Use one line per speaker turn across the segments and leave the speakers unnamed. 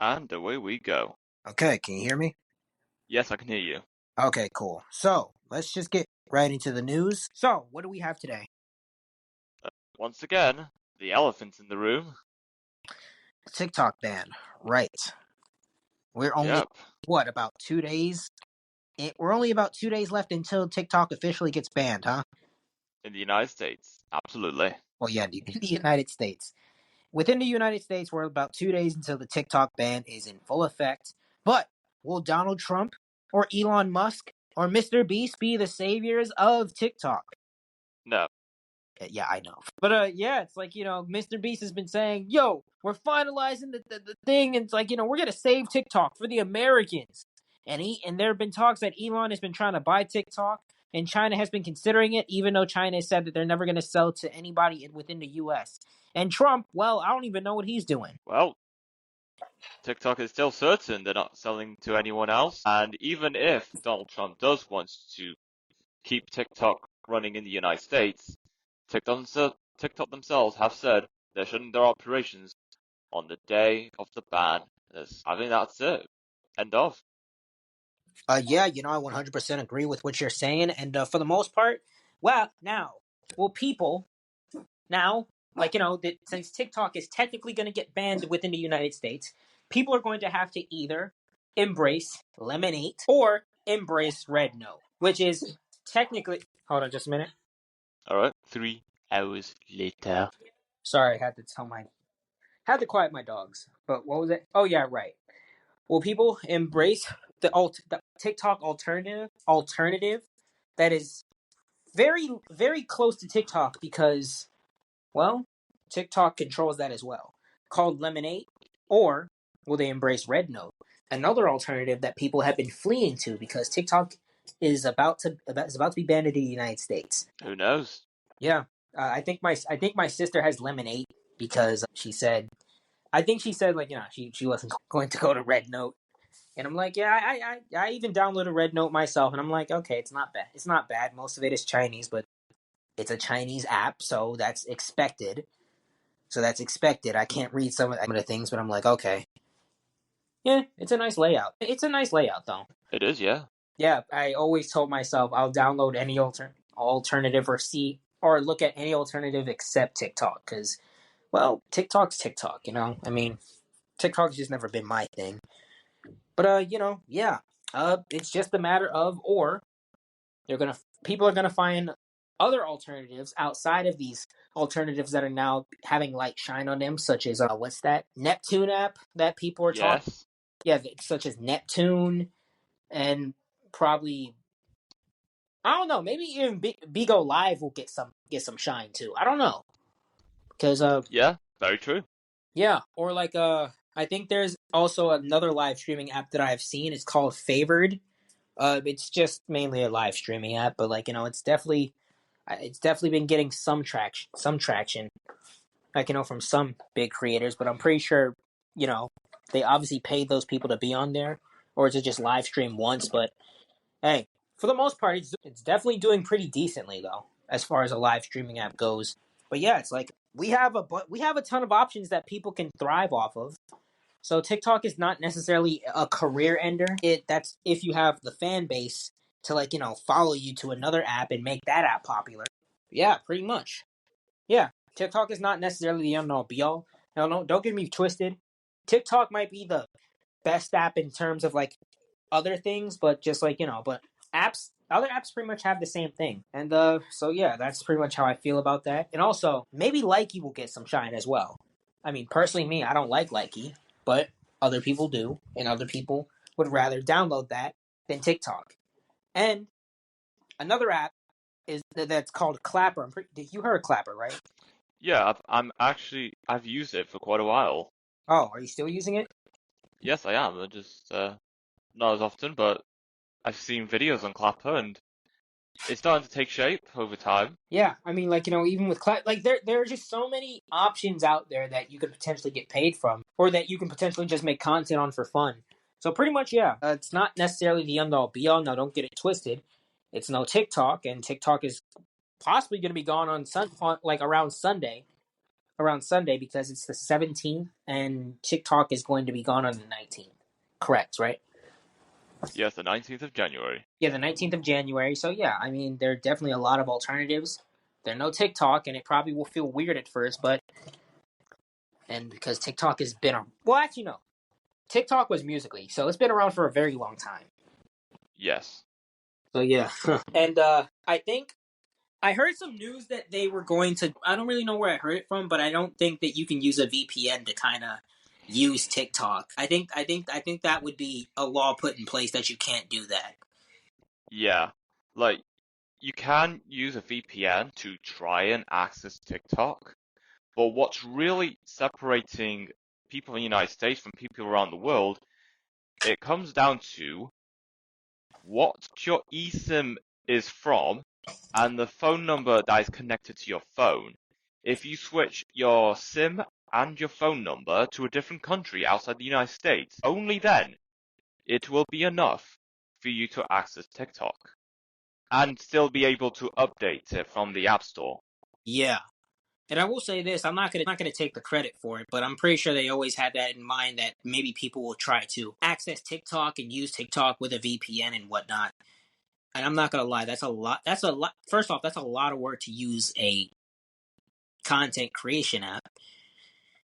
And away we go.
Okay, can you hear me?
Yes, I can hear you.
Okay, cool. So let's just get right into the news. So, what do we have today?
Once again, the elephant in the room.
TikTok ban. Right. We're only,
Yep,
what, about 2 days? We're only about 2 days left until TikTok officially gets banned, huh?
in the United States. Absolutely.
Well, yeah, in the United States. Within the United States, we're about 2 days until the TikTok ban is in full effect. But will Donald Trump or Elon Musk or Mr. Beast be the saviors of TikTok?
No.
Yeah, I know. But yeah, it's like, Mr. Beast has been saying, yo, we're finalizing the thing, and it's like, we're gonna save TikTok for the Americans. And there have been talks that Elon has been trying to buy TikTok, and China has been considering it, even though China has said that they're never gonna sell to anybody within the US. And Trump, well, I don't even know what he's doing.
Well, TikTok is still certain they're not selling to anyone else. And even if Donald Trump does want to keep TikTok running in the United States, TikTok themselves have said they're shutting their operations on the day of the ban. I think that's it. End of.
Yeah, I 100% agree with what you're saying, and for the most part, well, people now, like, that since TikTok is technically going to get banned within the United States, people are going to have to either embrace Lemonade or embrace Red Note, which is technically. Hold on, just a minute.
Alright, 3 hours later.
Sorry, I had to quiet my dogs. But what was it? Oh yeah, right. Will people embrace the TikTok alternative that is very very close to TikTok because, well, TikTok controls that as well, called Lemonade, or will they embrace Red Note, another alternative that people have been fleeing to because TikTok is about to be banned in the United States.
Who knows?
Yeah, I think my sister has Lemonade because she said like she wasn't going to go to Red Note, and I'm like, yeah, I even downloaded Red Note myself, and I'm like, okay, it's not bad. It's not bad. Most of it is Chinese, but it's a Chinese app, so that's expected. I can't read some of the things, but I'm like, okay. Yeah, it's a nice layout. It's a nice layout, though.
It is, yeah.
Yeah, I always told myself I'll download any alternative or look at any alternative except TikTok, because, well, TikTok's TikTok, I mean, TikTok's just never been my thing. But, yeah. It's just a matter of, or people are gonna find other alternatives outside of these alternatives that are now having light shine on them, such as what's that Neptune app that people are talking?
Yes.
Yeah, such as Neptune, and probably, I don't know, maybe even Bigo Live will get some shine too. I don't know, because
Yeah, very true.
yeah, or like I think there's also another live streaming app that I've seen. It's called Favored. It's just mainly a live streaming app, but like it's definitely been getting some traction. Like, from some big creators, but I'm pretty sure, they obviously paid those people to be on there, or to just live stream once. But hey, for the most part, it's definitely doing pretty decently though, as far as a live streaming app goes. But yeah, it's like we have a ton of options that people can thrive off of. So TikTok is not necessarily a career ender. That's if you have the fan base to, like, follow you to another app and make that app popular. Yeah, pretty much. Yeah, TikTok is not necessarily the end all be all. No, don't get me twisted. TikTok might be the best app in terms of like other things, but just like, but other apps pretty much have the same thing. And so yeah, that's pretty much how I feel about that. And also, maybe Likey will get some shine as well. I mean, personally, me, I don't like Likey, but other people do, and other people would rather download that than TikTok. And another app is that's called Clapper. You heard of Clapper, right?
Yeah, I've used it for quite a while.
Oh, are you still using it?
Yes, I am. Just not as often, but I've seen videos on Clapper, and it's starting to take shape over time.
Yeah, I mean, like, even with like there are just so many options out there that you could potentially get paid from, or that you can potentially just make content on for fun. So pretty much, yeah, it's not necessarily the end all be all. Now, don't get it twisted. It's no TikTok, and TikTok is possibly going to be gone on like around Sunday. around Sunday because it's the 17th and TikTok is going to be gone on the 19th. Correct, right?
Yes, the 19th of January.
Yeah, the 19th of January. So yeah, I mean, there are definitely a lot of alternatives. There's no TikTok, and it probably will feel weird at first, but and because TikTok has been well, actually no, TikTok was Musically, so it's been around for a very long time.
Yes.
So yeah, and I think I heard some news that they were going to. I don't really know where I heard it from, but I don't think that you can use a VPN to kind of use TikTok. I think that would be a law put in place that you can't do that.
Yeah. Like, you can use a VPN to try and access TikTok, but what's really separating people in the United States from people around the world, it comes down to what your eSIM is from and the phone number that is connected to your phone. If you switch your SIM and your phone number to a different country outside the United States, only then it will be enough for you to access TikTok and still be able to update it from the App Store.
Yeah. And I will say this: I'm not gonna take the credit for it, but I'm pretty sure they always had that in mind that maybe people will try to access TikTok and use TikTok with a VPN and whatnot. And I'm not gonna lie, that's a lot. That's a lot. First off, that's a lot of work to use a content creation app.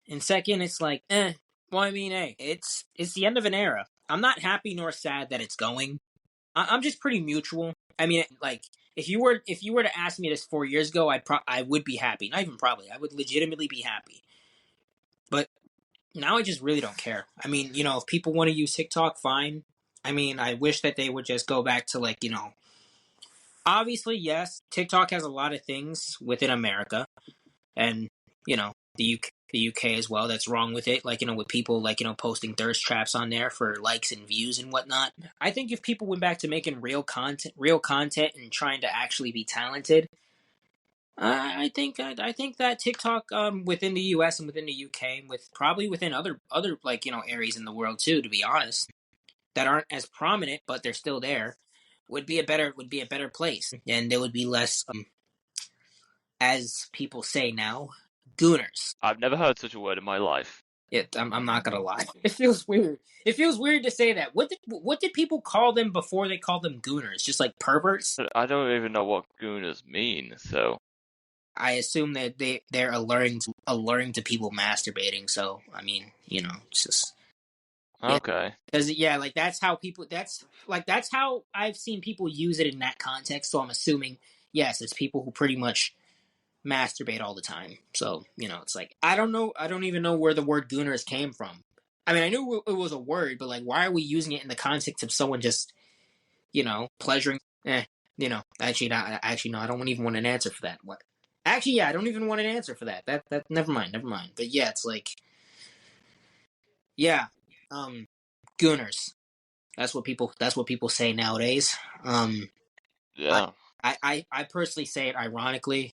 And second, it's like, well, I mean, hey, it's the end of an era. I'm not happy nor sad that it's going. I'm just pretty mutual. I mean, like if you were to ask me this 4 years ago, I would be happy. Not even probably. I would legitimately be happy. But now I just really don't care. I mean, if people want to use TikTok, fine. I mean, I wish that they would just go back to obviously, yes, TikTok has a lot of things within America and the UK as well. That's wrong with it. Like with people posting thirst traps on there for likes and views and whatnot. I think if people went back to making real content and trying to actually be talented, I think that TikTok within the U.S. and within the U.K. and with probably within other areas in the world too, to be honest, that aren't as prominent but they're still there, would be a better place, and there would be less as people say now, gooners.
I've never heard such a word in my life.
I'm not gonna lie. It feels weird. It feels weird to say that. What did people call them before they called them gooners? Just like perverts?
I don't even know what gooners mean, so.
I assume that they're alluring to people masturbating. So I mean, it's just yeah.
Okay.
Because yeah, like that's how people. That's how I've seen people use it in that context. So I'm assuming yes, it's people who pretty much masturbate all the time. So it's like I don't know. I don't even know where the word gooners came from. I mean, I knew it was a word, but like, why are we using it in the context of someone just pleasuring? Actually, not. Actually, no. I don't even want an answer for that. What? Actually, yeah, I don't even want an answer for that. That. Never mind. Never mind. But yeah, it's like, yeah, gooners. That's what people. That's what people say nowadays. I,
Yeah.
I personally say it ironically,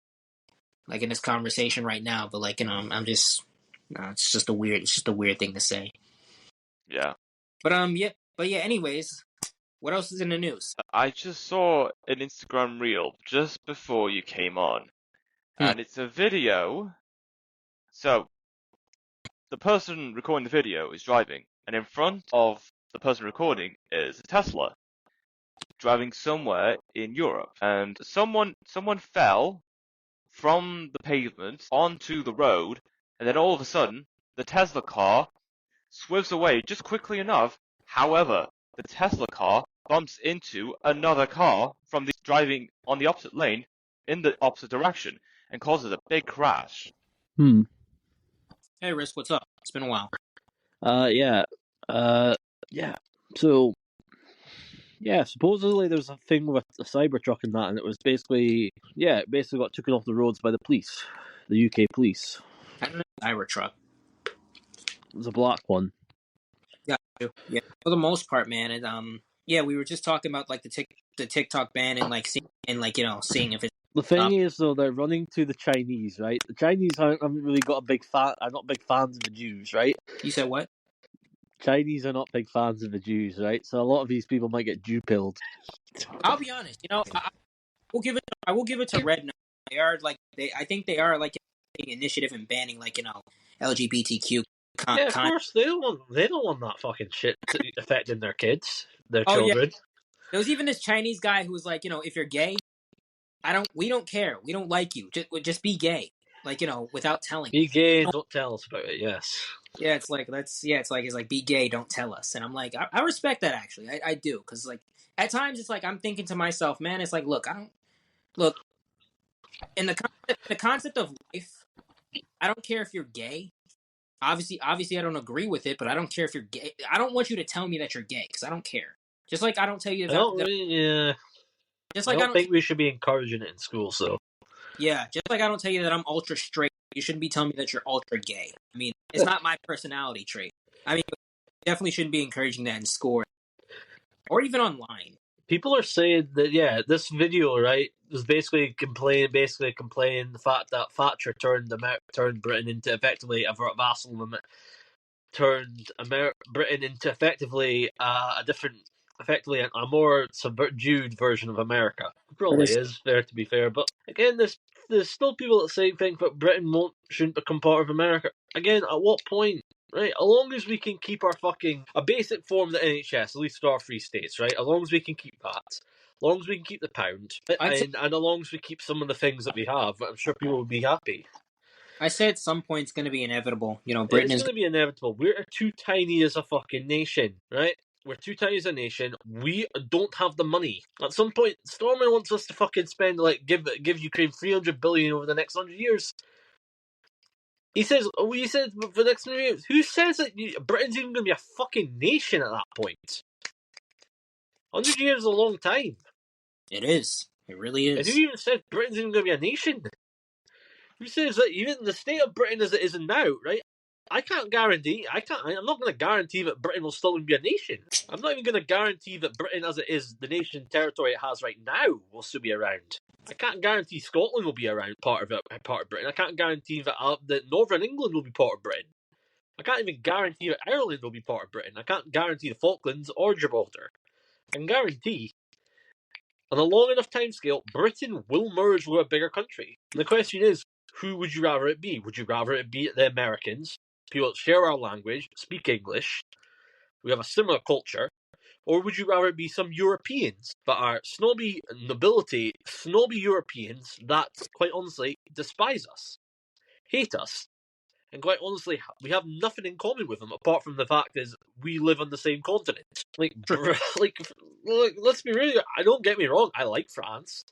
like in this conversation right now. But like, I'm just. No, it's just a weird thing to say.
Yeah.
Yeah. But yeah. Anyways, what else is in the news?
I just saw an Instagram reel just before you came on,
Hmm.
and it's a video. So, the person recording the video is driving, and in front of the person recording is a Tesla driving somewhere in Europe. And someone fell from the pavement onto the road, and then all of a sudden, the Tesla car swerves away just quickly enough. However, the Tesla car bumps into another car from the driving on the opposite lane in the opposite direction and causes a big crash.
Hmm.
Hey, Risk, what's up? It's been a while.
Yeah. Yeah. So, yeah, supposedly there's a thing with a Cybertruck and that, and it was it basically got taken off the roads by the police, the UK police.
I don't know. Cybertruck.
It was a black one.
Yeah, yeah. For the most part, man. And yeah, we were just talking about like the TikTok ban and like seeing if it's
The thing is, though, they're running to the Chinese, right? The Chinese haven't really got are not big fans of the Jews, right?
You said what?
Chinese are not big fans of the Jews, right? So a lot of these people might get Jew pilled.
I'll be honest. I will give it. I will give it to Red. They are like I think they are like taking initiative and banning LGBTQ
Yeah, of
content.
course they don't want that fucking shit affecting their kids, their
Oh yeah,
children.
there was even this Chinese guy who was like, if you're gay, we don't care, we don't like you, just be gay, without telling.
Be gay, don't tell us about it. Yes.
Yeah, it's like be gay, don't tell us. And I'm like, I respect that actually, I do, because like at times it's like I'm thinking to myself, man, it's like, look, I don't look in the concept of life. I don't care if you're gay. Obviously, I don't agree with it, but I don't care if you're gay. I don't want you to tell me that you're gay because I don't care. Just like I don't tell you
I don't really. Yeah.
just
I
like I
don't
don't.
think we should be encouraging it in school. So.
Yeah, just like I don't tell you that I'm ultra straight. You shouldn't be telling me that you're ultra gay. I mean, it's not my personality trait. I mean, definitely shouldn't be encouraging that in school or even online.
People are saying that this video, right, was basically complaining the fact that Thatcher turned Britain into effectively a vassal of turned Britain into effectively a more subdued version of America. It probably is fair, to be fair, but again, there's still people that say think that Britain shouldn't become part of America. Again, at what point? Right, as long as we can keep our a basic form of the NHS, at least for our free states, right? As long as we can keep that, as long as we can keep the pound, and as long as we keep some of the things that we have, I'm sure people would be happy.
I say at some point it's going to be inevitable.
Britain is going to be inevitable. We're too tiny as a fucking nation, right? We're too tiny as a nation. We don't have the money. At some point, Stormer wants us to fucking spend give Ukraine 300 billion over the next 100 years. He said for the next 100 years. Who says that Britain's even going to be a fucking nation at that point? 100 years is a long time.
It is. It really is.
And who even said Britain's even going to be a nation? Who says that even the state of Britain as it is now, right? I'm not going to guarantee that Britain will still be a nation. I'm not even going to guarantee that Britain as it is, the nation territory it has right now, will still be around. I can't guarantee Scotland will be around part of Britain. I can't guarantee that Northern England will be part of Britain. I can't even guarantee that Ireland will be part of Britain. I can't guarantee the Falklands or Gibraltar. I can guarantee, on a long enough timescale, Britain will merge with a bigger country. And the question is, who would you rather it be? Would you rather it be the Americans, people that share our language, speak English, we have a similar culture, or would you rather it be some Europeans that are snobby Europeans that, quite honestly, despise us, hate us, and quite honestly, we have nothing in common with them apart from the fact is we live on the same continent. Let's be real. Don't get me wrong. I like France.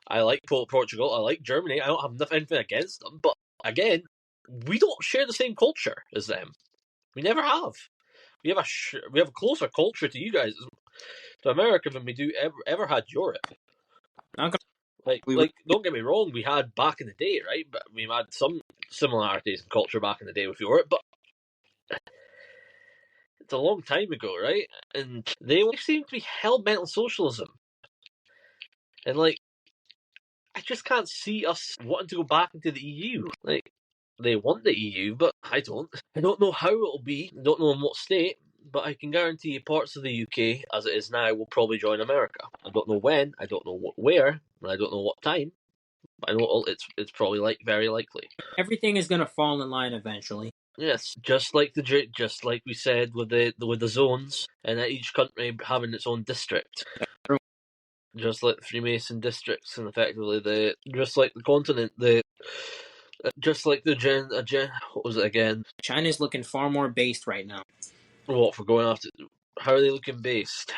I like Portugal. I like Germany. I don't have anything against them. But again, we don't share the same culture as them. We never have. We have a closer culture to you guys, to America, than we do ever had Europe. Don't get me wrong, we had back in the day, right? But we had some similarities in culture back in the day with Europe, but it's a long time ago, right? And they seem to be hell-bent on socialism. And, I just can't see us wanting to go back into the EU. They want the EU, but I don't. I don't know how it'll be. I don't know in what state, but I can guarantee parts of the UK, as it is now, will probably join America. I don't know when, I don't know where, and I don't know what time. I know it's probably very likely.
Everything is going to fall in line eventually.
Yes, just like we said with the zones, and each country having its own district. Just like the Freemason districts, and effectively just like the continent, just like what was it again?
China's looking far more based right now.
What for going after? How are they looking based?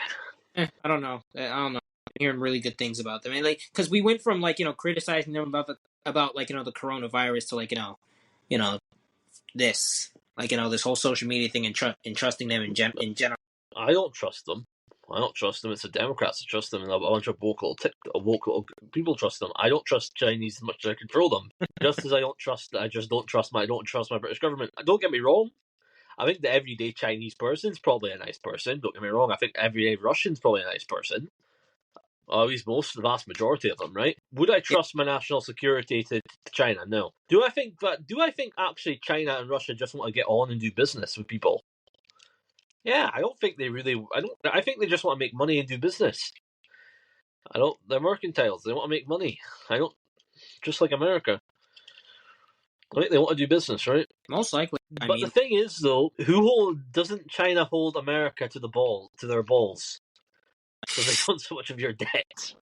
I don't know. I'm hearing really good things about them. And because we went from criticizing them about the coronavirus to this this whole social media thing and trusting them in general.
I don't trust them. It's the Democrats that trust them, and a bunch of vocal people trust them. I don't trust Chinese as much as I control them. Just as I don't trust my British government. Don't get me wrong. I think the everyday Chinese person is probably a nice person. Don't get me wrong. I think everyday Russian's probably a nice person. Or at least the vast majority of them, right? Would I trust my national security to China? No. Do I think actually China and Russia just want to get on and do business with people? Yeah, I don't think they really. I think they just want to make money and do business. They're mercantiles. They want to make money. Just like America. Right? They want to do business, right?
Most likely.
But the thing is, though, doesn't China hold America to their balls? Because they own so much of your debt.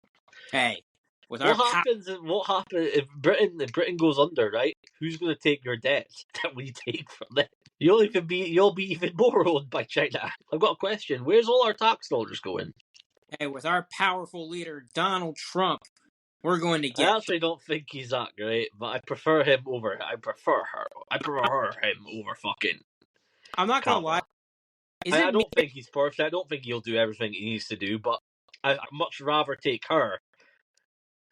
hey, with
What
our
happens? What happens if Britain goes under? Right? Who's going to take your debt that we take from them? You'll be even more owned by China. I've got a question. Where's all our tax dollars going?
with our powerful leader Donald Trump, we're going to
I
get.
actually don't think he's that great, but I prefer him over. I prefer him over fucking
I'm not gonna lie.
Kamala. I don't think he's perfect. I don't think he'll do everything he needs to do, but I'd much rather take her,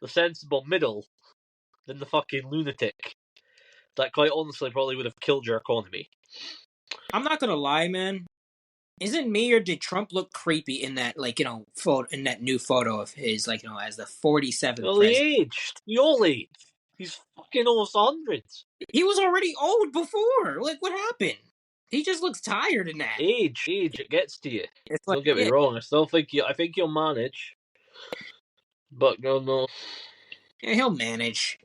the sensible middle, than the fucking lunatic that quite honestly probably would have killed your economy.
I'm not gonna lie, man. Isn't me or did Trump look creepy in that, photo, in that new photo of his, as the 47th
Well,
president?
he aged. He all aged. He's fucking almost 100.
He was already old before. Like, what happened? He just looks tired in that.
Age, it gets to you.
It's
Don't get me wrong. I think you'll manage, but no.
Yeah, he'll manage.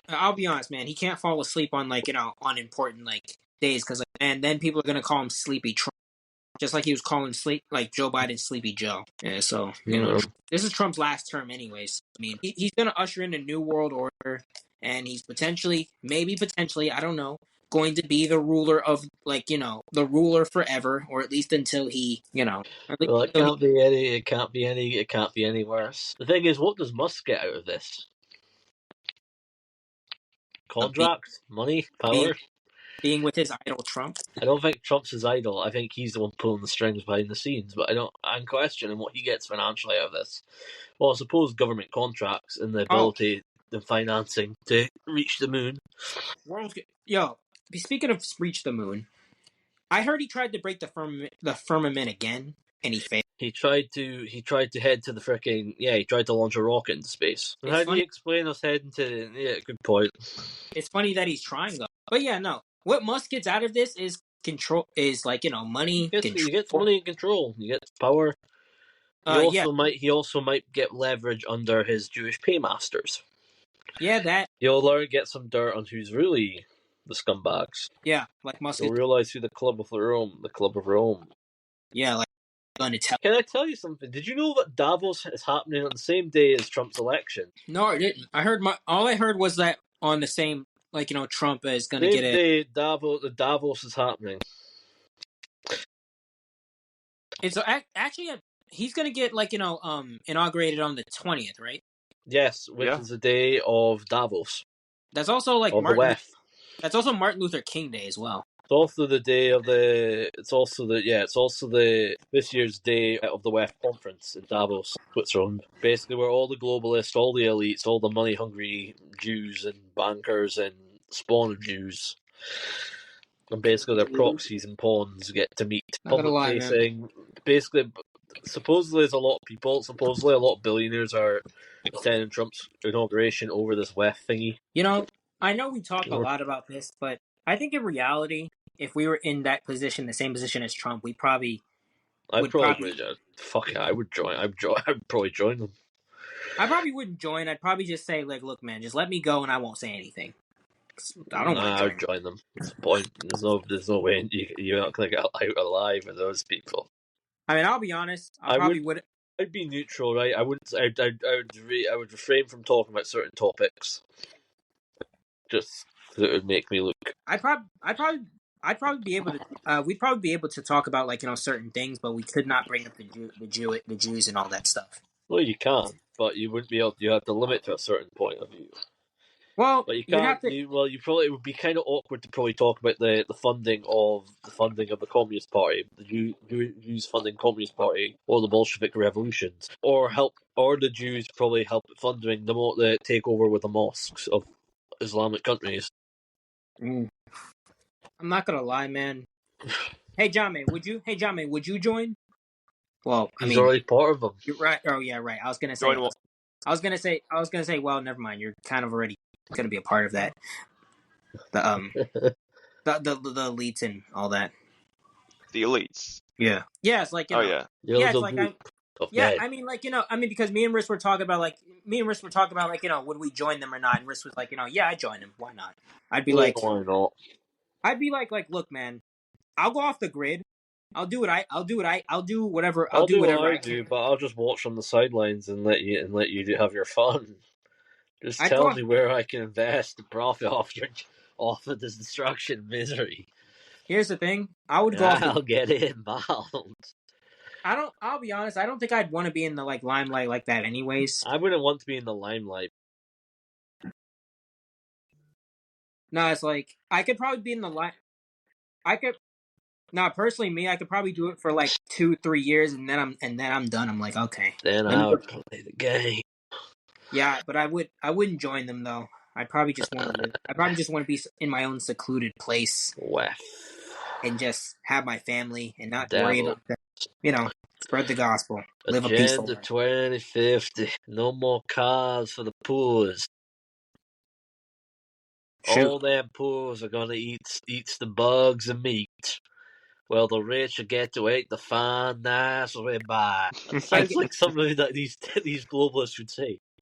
I'll be honest, man. He can't fall asleep on on important days because then people are gonna call him Sleepy Trump, just like he was calling Joe Biden Sleepy Joe. Yeah, so this is Trump's last term, anyways. I mean, he's gonna usher in a new world order, and he's maybe potentially, I don't know, going to be the ruler of the ruler forever, or at least until he,
Well, it can't be any worse. The thing is, what does Musk get out of this? Contracts, money, power.
Being with his idol Trump.
I don't think Trump's his idol. I think he's the one pulling the strings behind the scenes. But I'm questioning what he gets financially out of this. Well, I suppose government contracts and the ability, the financing to reach the moon.
Yo, speaking of reach the moon, I heard he tried to break the firmament again, and he failed.
He tried to head to the freaking he tried to launch a rocket into space. And how do you explain us heading to? Yeah, good point.
It's funny that he's trying though, but yeah, no. What Musk gets out of this is control, is money.
He gets money and control. He gets power. He also might get leverage under his Jewish paymasters.
Yeah, that.
You'll learn, get some dirt on who's really the scumbags.
Yeah, like Musk.
You'll realize who the Club of Rome.
Yeah, like going to tell.
Can I tell you something? Did you know that Davos is happening on the same day as Trump's election?
No, I didn't. All I heard was that on the same, Trump is going to get it.
Davos is happening.
It's actually he's going to get inaugurated on the 20th, right?
Yes, which is the day of Davos.
That's also that's also Martin Luther King Day as well.
It's also the day of it's also this year's day of the WEF conference in Davos, Switzerland. Basically, where all the globalists, all the elites, all the money-hungry Jews and bankers and spawn of Jews, and basically their proxies and pawns get to meet publicly, saying basically. Supposedly, there's a lot of people. Supposedly, a lot of billionaires are attending Trump's inauguration over this WEF thingy.
I know we talk a lot about this, but I think in reality, if we were in that position, the same position as Trump, I probably would join. I'd probably join them. I probably wouldn't join. I'd probably just say, look, man, just let me go, and I won't say anything. I don't want to
I'd join them. What's the point? There's no way you're not going to get out alive with those people.
I mean, I'll be honest.
I'd be neutral, right? I wouldn't. I would refrain from talking about certain topics, just that would make me look.
I'd probably be able to. We'd probably be able to talk about certain things, but we could not bring up the Jews and all that stuff.
Well, you can, but you wouldn't be able. You have to limit to a certain point of view.
Well,
but you can't. You would be kind of awkward to probably talk about the funding of the Communist Party, the Jews funding Communist Party, or the Bolshevik revolutions, or the Jews probably help funding the takeover with the mosques of Islamic countries.
I'm not gonna lie, man. Hey, John May, would you join? Well,
he's already part of them.
You're right. Oh yeah, right. I was gonna say. Well, never mind. You're kind of already going to be a part of that. The elites and all that.
The elites.
Yeah. Yeah, it's like
yeah.
Yeah, it's like
of
Yeah,
men.
I mean, like, because me and Riss were talking about, would we join them or not? And Riss was like, yeah, I join them. Why not? I'd be
Yeah,
like,
why not?
look, man, I'll go off the grid. I'll do
I'll do what
whatever
I
I can.
do, but I'll just watch from the sidelines and let you have your fun. Just
I'd go
tell
off.
me where I can invest the profit off of this destruction misery.
Here's the thing. I would go off the.
I'll get involved.
I'll be honest. I don't think I'd want to be in the like limelight like that, anyways.
I wouldn't want to be in the limelight.
No, it's like I could probably be in the line. I could. No, personally, me, I could probably do it for like 2, 3 years, and then I'm done. I'm like, okay,
Then
let me
I
go.
would play the game.
Yeah, but I wouldn't join them though. I'd probably just want to be in my own secluded place
Waff.
and just have my family and not worry
Devil.
about them. Spread the gospel, live a peaceful
Agenda
life.
2050. No more cars for the poors.
Shoot,
All them poors are gonna eat the bugs and meat. Well, the rich will get to eat the fine, nice ribeye. That
I
sounds like something that these globalists would say.
I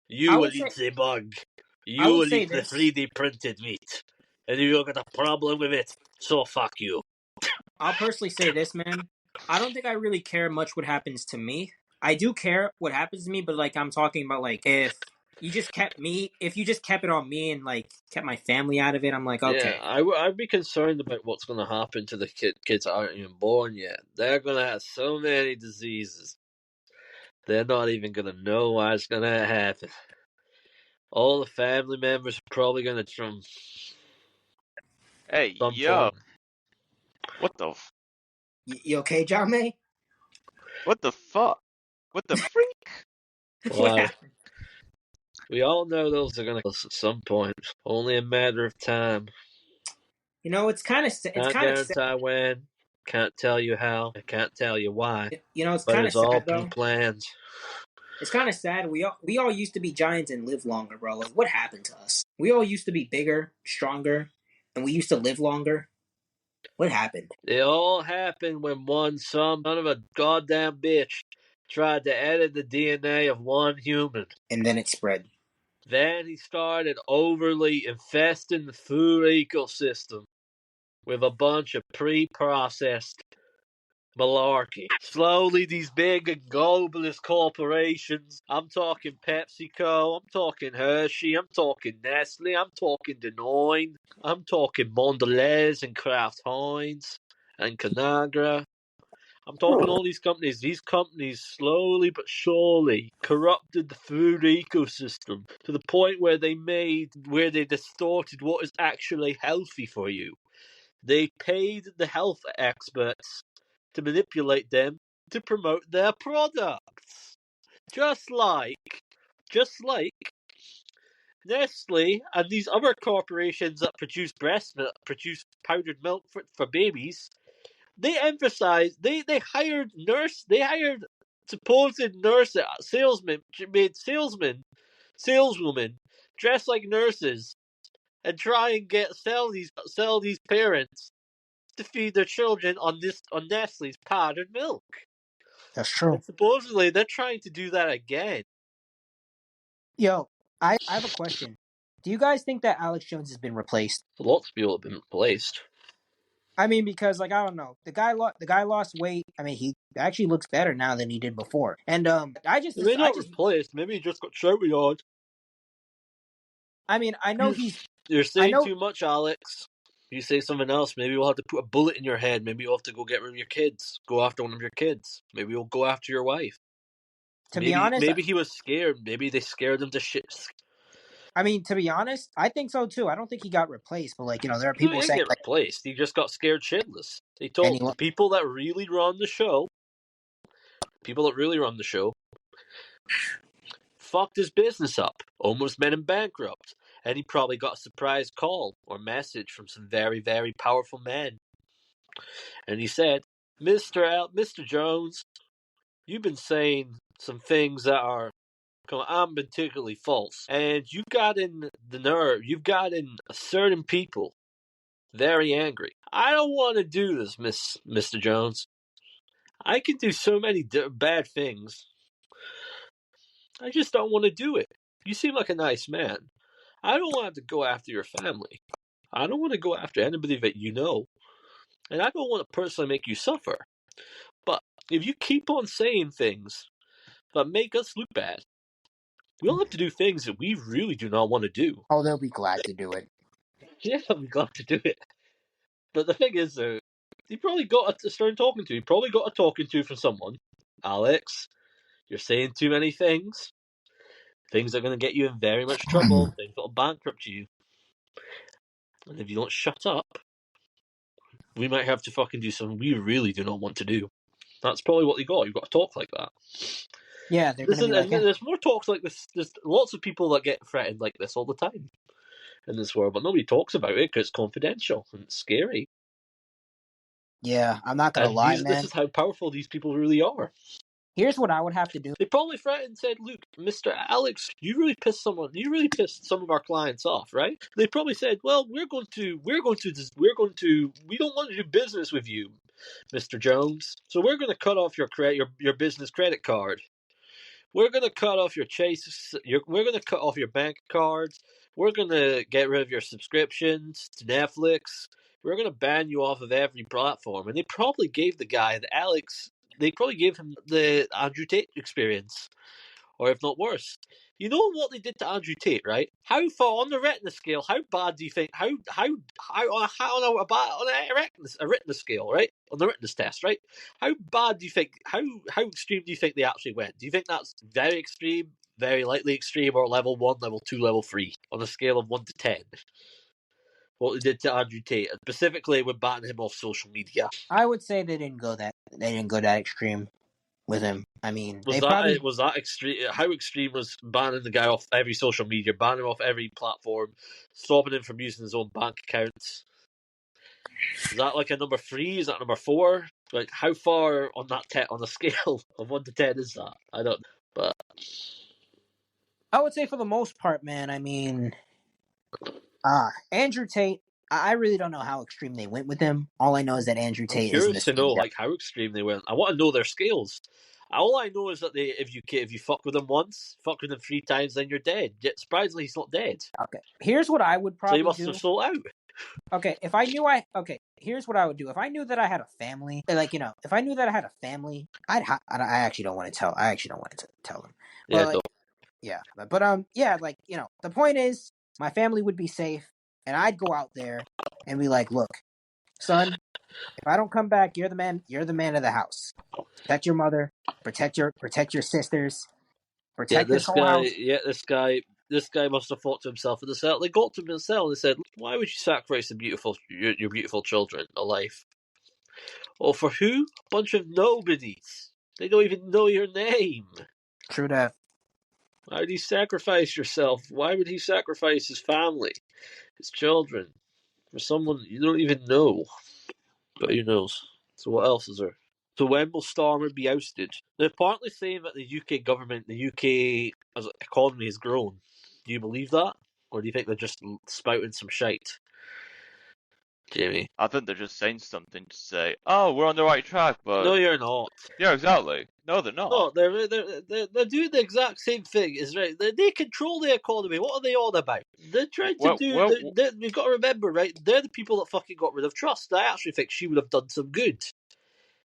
You will
would say
eat the bug.
I
You
would
will
say
eat the
this.
3D printed meat. And you've got a problem with it, so fuck you.
I'll personally say this, man. I don't think I really care much what happens to me. I do care what happens to me, but like I'm talking about, like if you just kept it on me and like kept my family out of it, I'm like,
Yeah,
okay.
I'd be concerned about what's going to happen to the kids that aren't even born yet. They're going to have so many diseases. They're not even going to know what's going to happen. All the family members are probably going to from
Hey,
some
yo,
form.
what the
You okay, John May?
what the fuck? What the freak?
What
Why?
happened?
We all know those are going to kill us at some point. Only a matter of time.
It's
Can't
kind of sad.
guarantee when. Can't tell you how. I can't tell you why.
It's
But
kind of
it's all
sad
been
though.
planned.
It's kind of sad. We all used to be giants and live longer, bro. Like, what happened to us? We all used to be bigger, stronger, and we used to live longer. What happened?
It all happened when one son of a goddamn bitch tried to edit the DNA of one human.
And then it spread.
Then he started overly infesting the food ecosystem with a bunch of pre-processed malarkey. Slowly, these big and globalist corporations, I'm talking PepsiCo, I'm talking Hershey, I'm talking Nestle, I'm talking Danone, I'm talking Mondelez and Kraft Heinz and Conagra. I'm talking all these companies. These companies slowly but surely corrupted the food ecosystem to the point where they distorted what is actually healthy for you. They paid the health experts to manipulate them to promote their products. Just like Nestle and these other corporations that produce breast milk, produce powdered milk for babies, they hired supposed saleswomen dressed like nurses and try and sell these parents to feed their children on Nestle's powdered milk.
That's true.
And supposedly they're trying to do that again.
Yo, I have a question. Do you guys think that Alex Jones has been replaced?
Lots of people have been replaced.
I mean, because like I don't know, the guy lost weight. I mean, he actually looks better now than he did before. And
They may not replaced. Maybe he just got shouted on.
I mean, I know he's,
You're
I
saying
know
too much, Alex. You say something else, maybe we'll have to put a bullet in your head. Maybe you'll have to go get rid of your kids. Go after one of your kids. Maybe you'll go after your wife.
to be honest.
Maybe he was scared. Maybe they scared him to shit.
I mean, to be honest, I think so too. I don't think he got replaced, but like there are
He
people
didn't
saying
get
like,
replaced. He just got scared shitless. They
and
told the people that really run the show, fucked his business up, almost made him bankrupt, and he probably got a surprise call or message from some very, very powerful men. And he said, Mr. Jones, you've been saying some things that are particularly false, and you've gotten certain people very angry. I don't want to do this, Mr. Jones. I can do so many bad things. I just don't want to do it. You seem like a nice man. I don't want to go after your family. I don't want to go after anybody that you know. And I don't want to personally make you suffer. But if you keep on saying things that make us look bad, we'll have to do things that we really do not want to do.
Oh, they'll be glad to do it.
Yeah, I'll be glad to do it. But the thing is, though, he probably got a stern talking to. He probably got a talking to from someone. Alex, you're saying too many things. Things are going to get you in very much trouble. Things that'll bankrupt you. And if you don't shut up, we might have to fucking do something we really do not want to do. That's probably what they got. You've got to talk like that.
Yeah, they're going to be like,
And there's more talks like this. There's lots of people that get threatened like this all the time in this world, but nobody talks about it because it's confidential and it's scary.
yeah, I'm not going to lie, man.
This is how powerful these people really are.
Here's what I would have to do.
They probably threatened and said, "Look, Mr. Alex, you really pissed some of our clients off, right?" They probably said, "Well, we don't want to do business with you, Mr. Jones. So we're going to cut off your business credit card. We're going to cut off we're going to cut off your bank cards. We're going to get rid of your subscriptions to Netflix. We're going to ban you off of every platform." And they probably gave the guy, they probably gave him the Andrew Tate experience, or if not worse. You know what they did to Andrew Tate, right? How far on the retina scale? How bad do you think? How on a retina scale, right? On the retina test, right? How bad do you think? How extreme do you think they actually went? Do you think that's very extreme, very lightly extreme, or level 1, level 2, level 3 on a scale of 1 to 10? What they did to Andrew Tate, specifically with banning him off social media.
I would say they didn't go that extreme with him. I mean,
Was that extreme? How extreme was banning the guy off every social media, banning him off every platform, stopping him from using his own bank accounts? Is that like a number 3? Is that number 4? Like, how far on that on the scale of 1 to 10 is that? I don't know. But
I would say for the most part, man. I mean, Andrew Tate. I really don't know how extreme they went with him. All I know is that Andrew Tate is
curious to know like how extreme they went. I want to know their scales. All I know is that if you fuck with them once, fuck with them 3 times, then you're dead. Yet surprisingly, he's not dead.
Okay, here's what I would probably do.
So he must have sold out.
Okay, here's what I would do. If I knew that I had a family, if I knew that I had a family, I actually don't want to tell. I actually don't want to tell them. But the point is, my family would be safe, and I'd go out there and be like, "Look, son, if I don't come back, you're the man. You're the man of the house. Protect your mother. Protect your sisters. Protect this whole house."
Yeah, this guy must have thought to himself in the cell. They got to him in the cell and they said, "Why would you sacrifice your beautiful children alive? Oh, for who? A bunch of nobodies. They don't even know your name.
True that.
Why would he sacrifice yourself? Why would he sacrifice his family, his children, for someone you don't even know?" But who knows? So what else is there? So when will Starmer be ousted? They're partly saying that the UK government, the UK economy has grown. Do you believe that? Or do you think they're just spouting some shite? Jamie?
I think they're just saying something to say, "Oh, we're on the right track," but
No, you're not.
yeah, exactly. No, they're not.
No, they're doing the exact same thing. Is right. They control the economy. What are they on about? They're trying to We've got to remember, right? They're the people that fucking got rid of Trust. I actually think she would have done some good.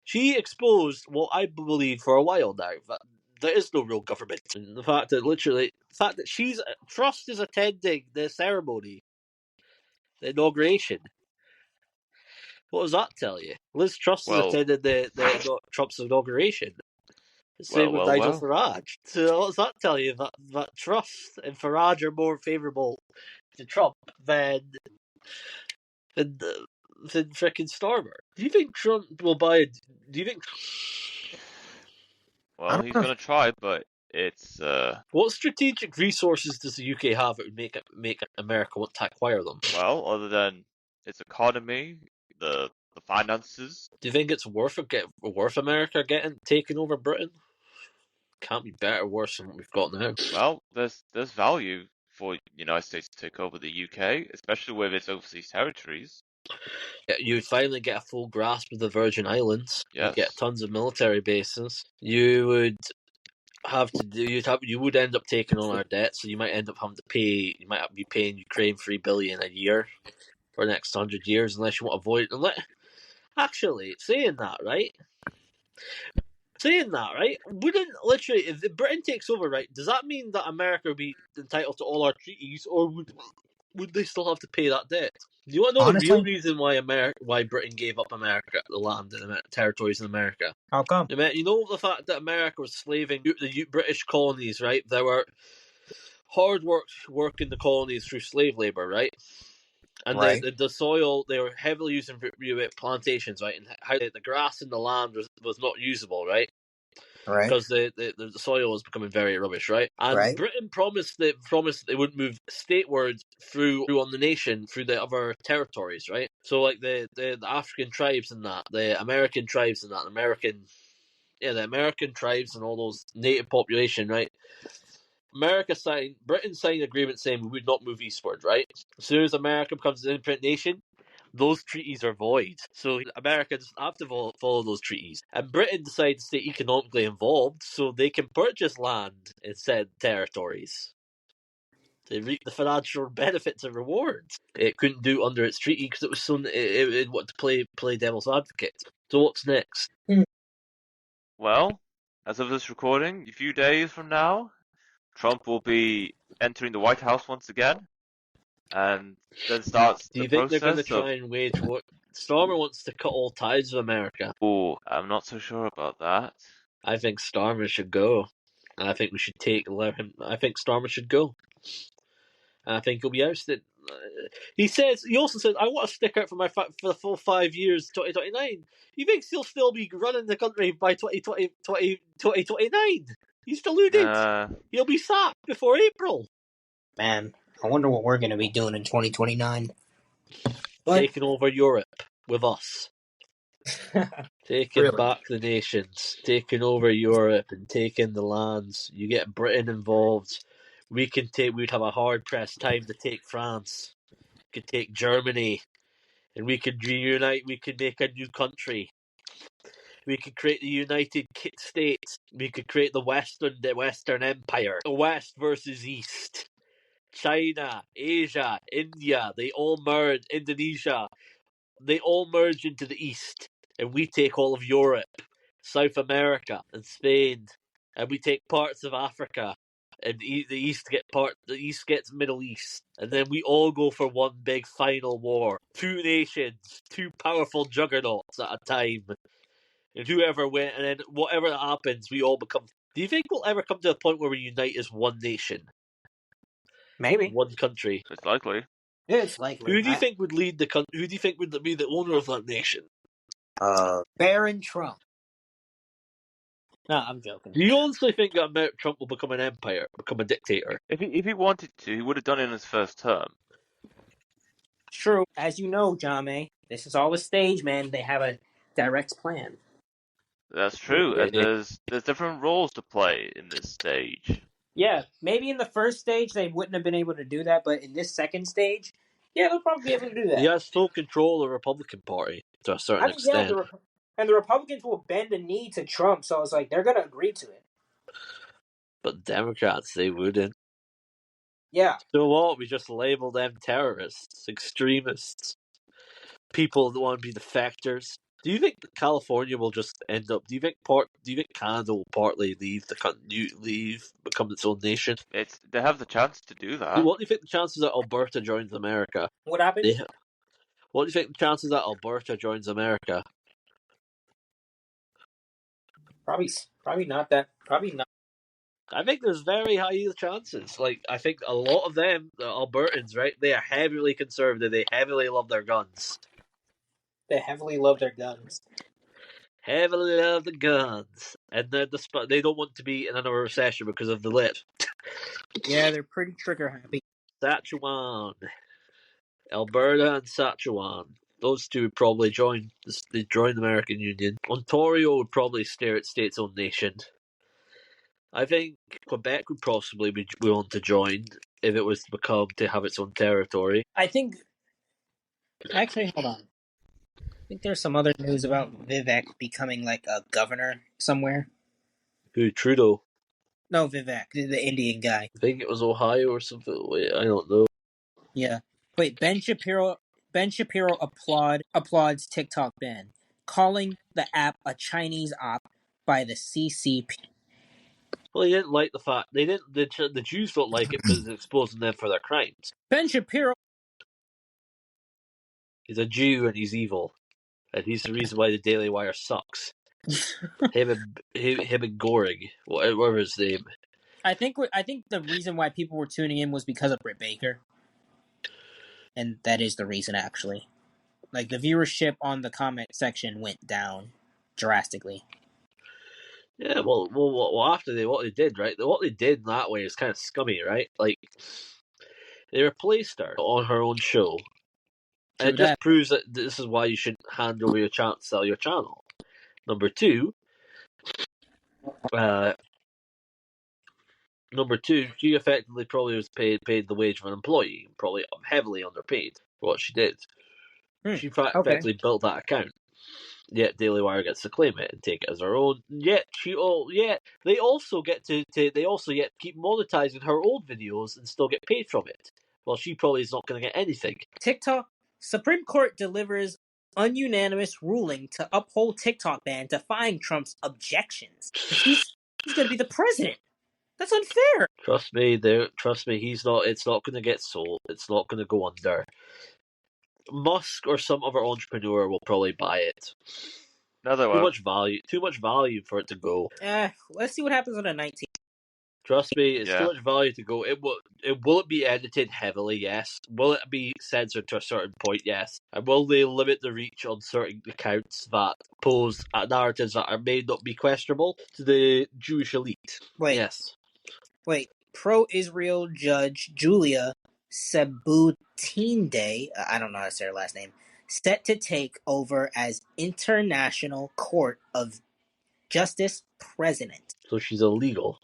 She exposed what I believe for a while now, that there is no real government. And the fact that Trust is attending the ceremony, the inauguration. What does that tell you? Liz Truss is attending Trump's inauguration. Same with Nigel Farage. So what does that tell you? That Truss and Farage are more favourable to Trump than frickin' Starmer. Do you think Trump will buy it? Do you think?
Well, he's gonna try, but it's.
What strategic resources does the UK have that would make America want to acquire them?
Well, other than its economy, the finances.
Do you think it's worth America taking over Britain? Can't be better or worse than what we've got now.
Well, there's value for the United States to take over the UK, especially with its overseas territories.
You'd finally get a full grasp of the Virgin Islands.
Yes.
You'd get tons of military bases. You would you would end up taking on our debt, so you might end up having to pay. You might be paying Ukraine $3 billion a year for the next 100 years, unless you want to avoid. Actually, saying that, right? Wouldn't literally, if Britain takes over, right? Does that mean that America would be entitled to all our treaties, or would they still have to pay that debt? Do you want to know the real reason why Britain gave up America, the land and the territories in America?
How come?
You know the fact that America was slaving the British colonies, right? There were hard work in the colonies through slave labor, right? And
Right.
the soil, they were heavily using for plantations, right? And how the grass in the land was not usable, right?
Right.
Because the soil was becoming very rubbish, right? And
Right.
Britain promised they wouldn't move stateward through on the nation through the other territories, right? So like the African tribes and that, the American tribes and that, the American tribes and all those native population, right? Britain signed an agreement saying we would not move eastward, right? As soon as America becomes an independent nation, those treaties are void. So America doesn't have to follow those treaties. And Britain decided to stay economically involved so they can purchase land in said territories. They reap the financial benefits and rewards. It couldn't do under its treaty because it was it wanted to play devil's advocate. So what's next?
Well, as of this recording, a few days from now, Trump will be entering the White House once again, and then starts
Do you
the
think they're going to
process of.
try and wage war? Starmer wants to cut all ties with America.
Oh, I'm not so sure about that.
I think Starmer should go. And I think we should let him. I think Starmer should go. And I think he'll be ousted. He also says, I want to stick out for the full 5 years, 2029. He thinks he'll still be running the country by 2029. He's deluded. He'll be sacked before April.
Man, I wonder what we're going to be doing in 2029.
Taking over Europe with us. Taking
Really?
back the nations. Taking over Europe and taking the lands. You get Britain involved. We'd have a hard pressed time to take France. We could take Germany. And we could reunite, we could make a new country. We could create the United States. We could create the Western Empire. The West versus East. China, Asia, India, they all merge. Indonesia, they all merge into the East. And we take all of Europe, South America, and Spain. And we take parts of Africa. And the East gets Middle East. And then we all go for one big final war. Two nations, two powerful juggernauts at a time. And whoever wins, and then whatever happens, we all become. Do you think we'll ever come to a point where we unite as one nation?
Maybe.
One country.
It's likely.
It's likely.
Who do you think would lead the country? Who do you think would be the owner of that nation?
Baron Trump. No, I'm joking.
Do you honestly think that Trump will become an empire, become a dictator?
If he wanted to, he would have done it in his first term.
True. As you know, Jame, this is all a stage, man. They have a direct plan.
That's true, and there's different roles to play in this stage.
Yeah, maybe in the first stage they wouldn't have been able to do that, but in this second stage, yeah, they'll probably be able to do that.
He has full control of the Republican Party to a certain extent.
Yeah, and the Republicans will bend the knee to Trump, so it's like they're going to agree to it.
But Democrats, they wouldn't.
Yeah.
So what? We just label them terrorists, extremists, people that want to be defectors. Do you think California will just end up? Do you think Canada will partly become its own nation?
They have the chance to do that.
What do you think the chances that Alberta joins America?
What happens?
What do you think the chances that Alberta joins America?
Probably not that. Probably not.
I think there's very high chances. Like, I think a lot of them, the Albertans, right? They are heavily conservative. They heavily love their guns.
They heavily love their guns.
Heavily love the guns. And they don't want to be in another recession because of the lip.
Yeah, they're pretty trigger happy.
Saskatchewan. Alberta and Saskatchewan. Those two would probably join. They join the American Union. Ontario would probably stay its own nation. I think Quebec would possibly be willing to join if it was to have its own territory.
I think Actually, hold on. I think there's some other news about Vivek becoming like a governor somewhere.
Who, Trudeau?
No, Vivek, the Indian guy.
I think it was Ohio or something. Wait, I don't know.
Yeah. Wait, Ben Shapiro. Ben Shapiro applauds TikTok ban, calling the app a Chinese op by the CCP.
Well, he didn't like the fact they didn't. The Jews don't like it because it's exposing them for their crimes.
Ben Shapiro.
He's a Jew and he's evil, and he's the reason why the Daily Wire sucks. him and Goring, whatever his name.
I think the reason why people were tuning in was because of Britt Baker, and that is the reason actually. Like the viewership on the comment section went down drastically.
Yeah, well, after what they did, right? What they did in that way is kind of scummy, right? Like they replaced her on her own show. And
True
it
that.
just proves that this is why you shouldn't hand over your chance to sell your channel. Number two, uh, she effectively probably was paid the wage of an employee, probably heavily underpaid for what she did. She
Okay.
effectively built that account. Yet Daily Wire gets to claim it and take it as her own. Yet they also get to they also yet keep monetizing her old videos and still get paid from it. Well, she probably is not going to get anything.
TikTok Supreme Court delivers ununanimous ruling to uphold TikTok ban, defying Trump's objections. He's going to be the president. That's unfair.
Trust me, he's not. It's not going to get sold. It's not going to go under. Musk or some other entrepreneur will probably buy it.
No, they
Too
won't.
much value for it to go.
Let's see what happens on the 19th.
Trust me, it's
Yeah.
too much value to go. Will it be edited heavily? Yes. Will it be censored to a certain point? Yes. And will they limit the reach on certain accounts that pose narratives that may not be questionable to the Jewish elite? Yes.
Wait. Pro-Israel judge Julia Sebutinde, I don't know how to say her last name, set to take over as International Court of Justice president.
So she's illegal.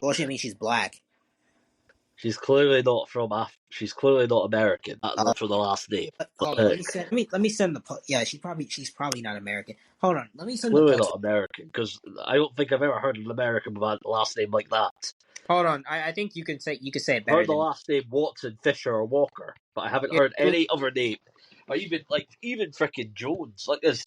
Well, I mean, she's black.
She's clearly not she's clearly not American. That's for the last name.
Hold on, let me send the yeah. She's probably not American. Hold on, let me send the
Clearly
post.
not American, because I don't think I've ever heard of an American with a last name like that.
Hold on, I think you can say it
I've
better
heard the
than
last name Watson, Fisher, or Walker, but I haven't heard any other name. Or even frickin' Jones. Like there's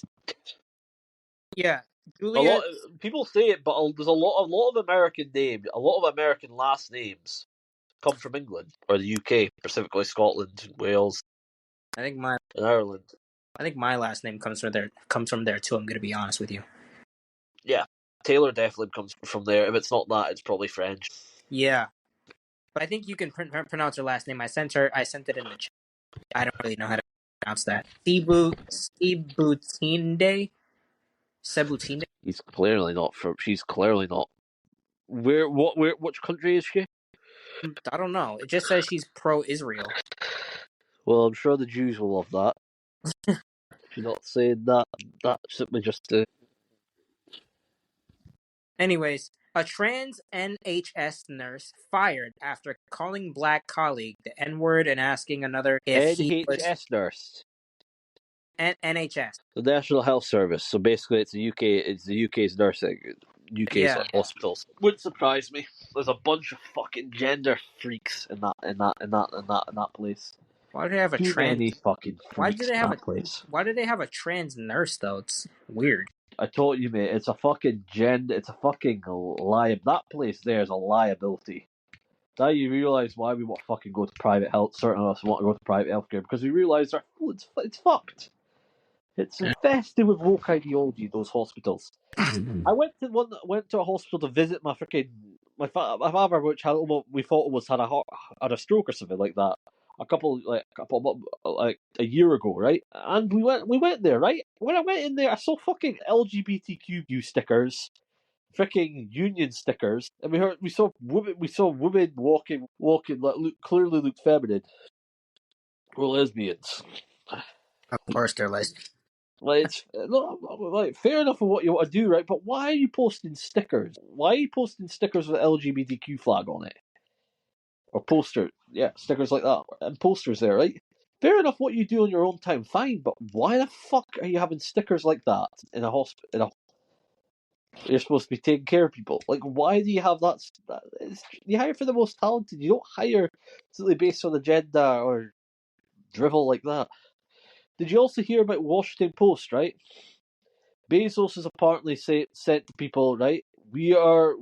yeah.
a
Julia.
lot people say it, but there's a lot of American names, a lot of American last names come from England or the UK, specifically Scotland, Wales,
I think my
and Ireland.
last name comes from there too. I'm gonna be honest with you.
Yeah, Taylor definitely comes from there. If it's not that, it's probably French.
Yeah, but I think you can pronounce her last name. I sent it in the chat. I don't really know how to pronounce that. Sebutinde.
She's clearly not from. She's clearly not. Which country is she?
I don't know. It just says she's pro-Israel.
Well, I'm sure the Jews will love that. She's not saying that. That's simply just to.
Anyways, a trans NHS nurse fired after calling black colleague the N-word and asking another if he was
NHS nurse.
NHS.
The National Health Service. So basically, it's the UK. It's the UK's nursing. UK's hospitals. Wouldn't surprise me. There's a bunch of fucking gender freaks in that place.
Why do they have a
Too
trans?
many fucking freaks in that place.
Why do they have a trans nurse though? It's weird.
I told you, mate. It's a fucking It's a fucking That place there is a liability. Now you realise why we want to fucking go to private health. Certain of us want to go to private healthcare because we realise it's fucked. It's infested with woke ideology. Those hospitals. I went to a hospital to visit my freaking my father, which we thought was had a stroke or something like that. A year ago, right? And we went there, right? When I went in there, I saw fucking LGBTQ stickers, freaking union stickers, and we saw women walking like clearly looked feminine. We're lesbians.
Of course, they're lesbian.
Like, it's fair enough for what you want to do, right? But why are you posting stickers? Why are you posting stickers with LGBTQ flag on it? Or posters, yeah, stickers like that, and posters there, right? Fair enough, what you do on your own time, fine, but why the fuck are you having stickers like that in a hospital? You're supposed to be taking care of people. Like, why do you have that? You hire for the most talented. You don't hire simply based on agenda or drivel like that. Did you also hear about Washington Post, right? Bezos has apparently said to people, right? We are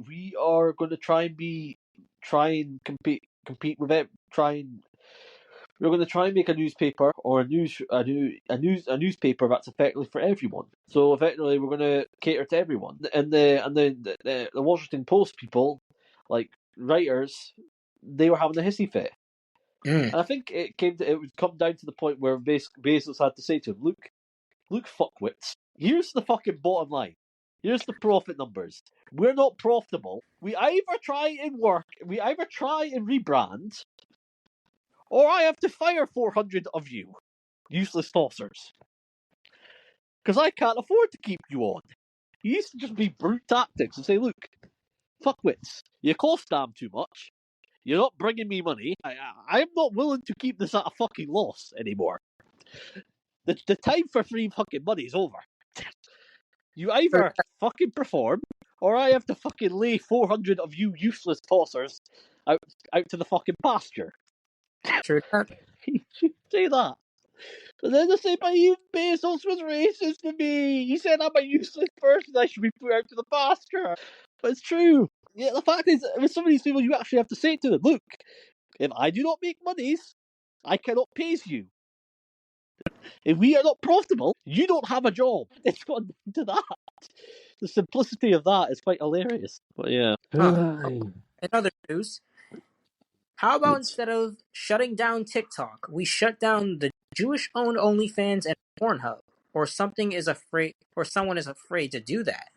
going to try and compete with it. We're going to try and make a newspaper or a newspaper that's effectively for everyone. So effectively, we're going to cater to everyone. And the Washington Post people, like writers, they were having a hissy fit.
Mm.
And I think it would come down to the point where Bezos had to say to him, look, fuckwits. Here's the fucking bottom line. Here's the profit numbers. We're not profitable. We either try and rebrand, or I have to fire 400 of you, useless tossers. Because I can't afford to keep you on. You used to just be brute tactics and say, look, fuckwits, you cost damn too much. You're not bringing me money. I'm not willing to keep this at a fucking loss anymore. The time for free fucking money is over. You either fucking perform, or I have to fucking lay 400 of you useless tossers out to the fucking pasture.
True that.
You should say that. But then they say, but even Bezos was racist to me. He said I'm a useless person. I should be put out to the pasture. But it's true. Yeah, the fact is, with some of these people, you actually have to say to them, look, if I do not make monies, I cannot pay you. If we are not profitable, you don't have a job. It's gone to that. The simplicity of that is quite hilarious. But yeah.
Huh. In other news, how about instead of shutting down TikTok, we shut down the Jewish-owned OnlyFans and Pornhub, or someone is afraid to do that.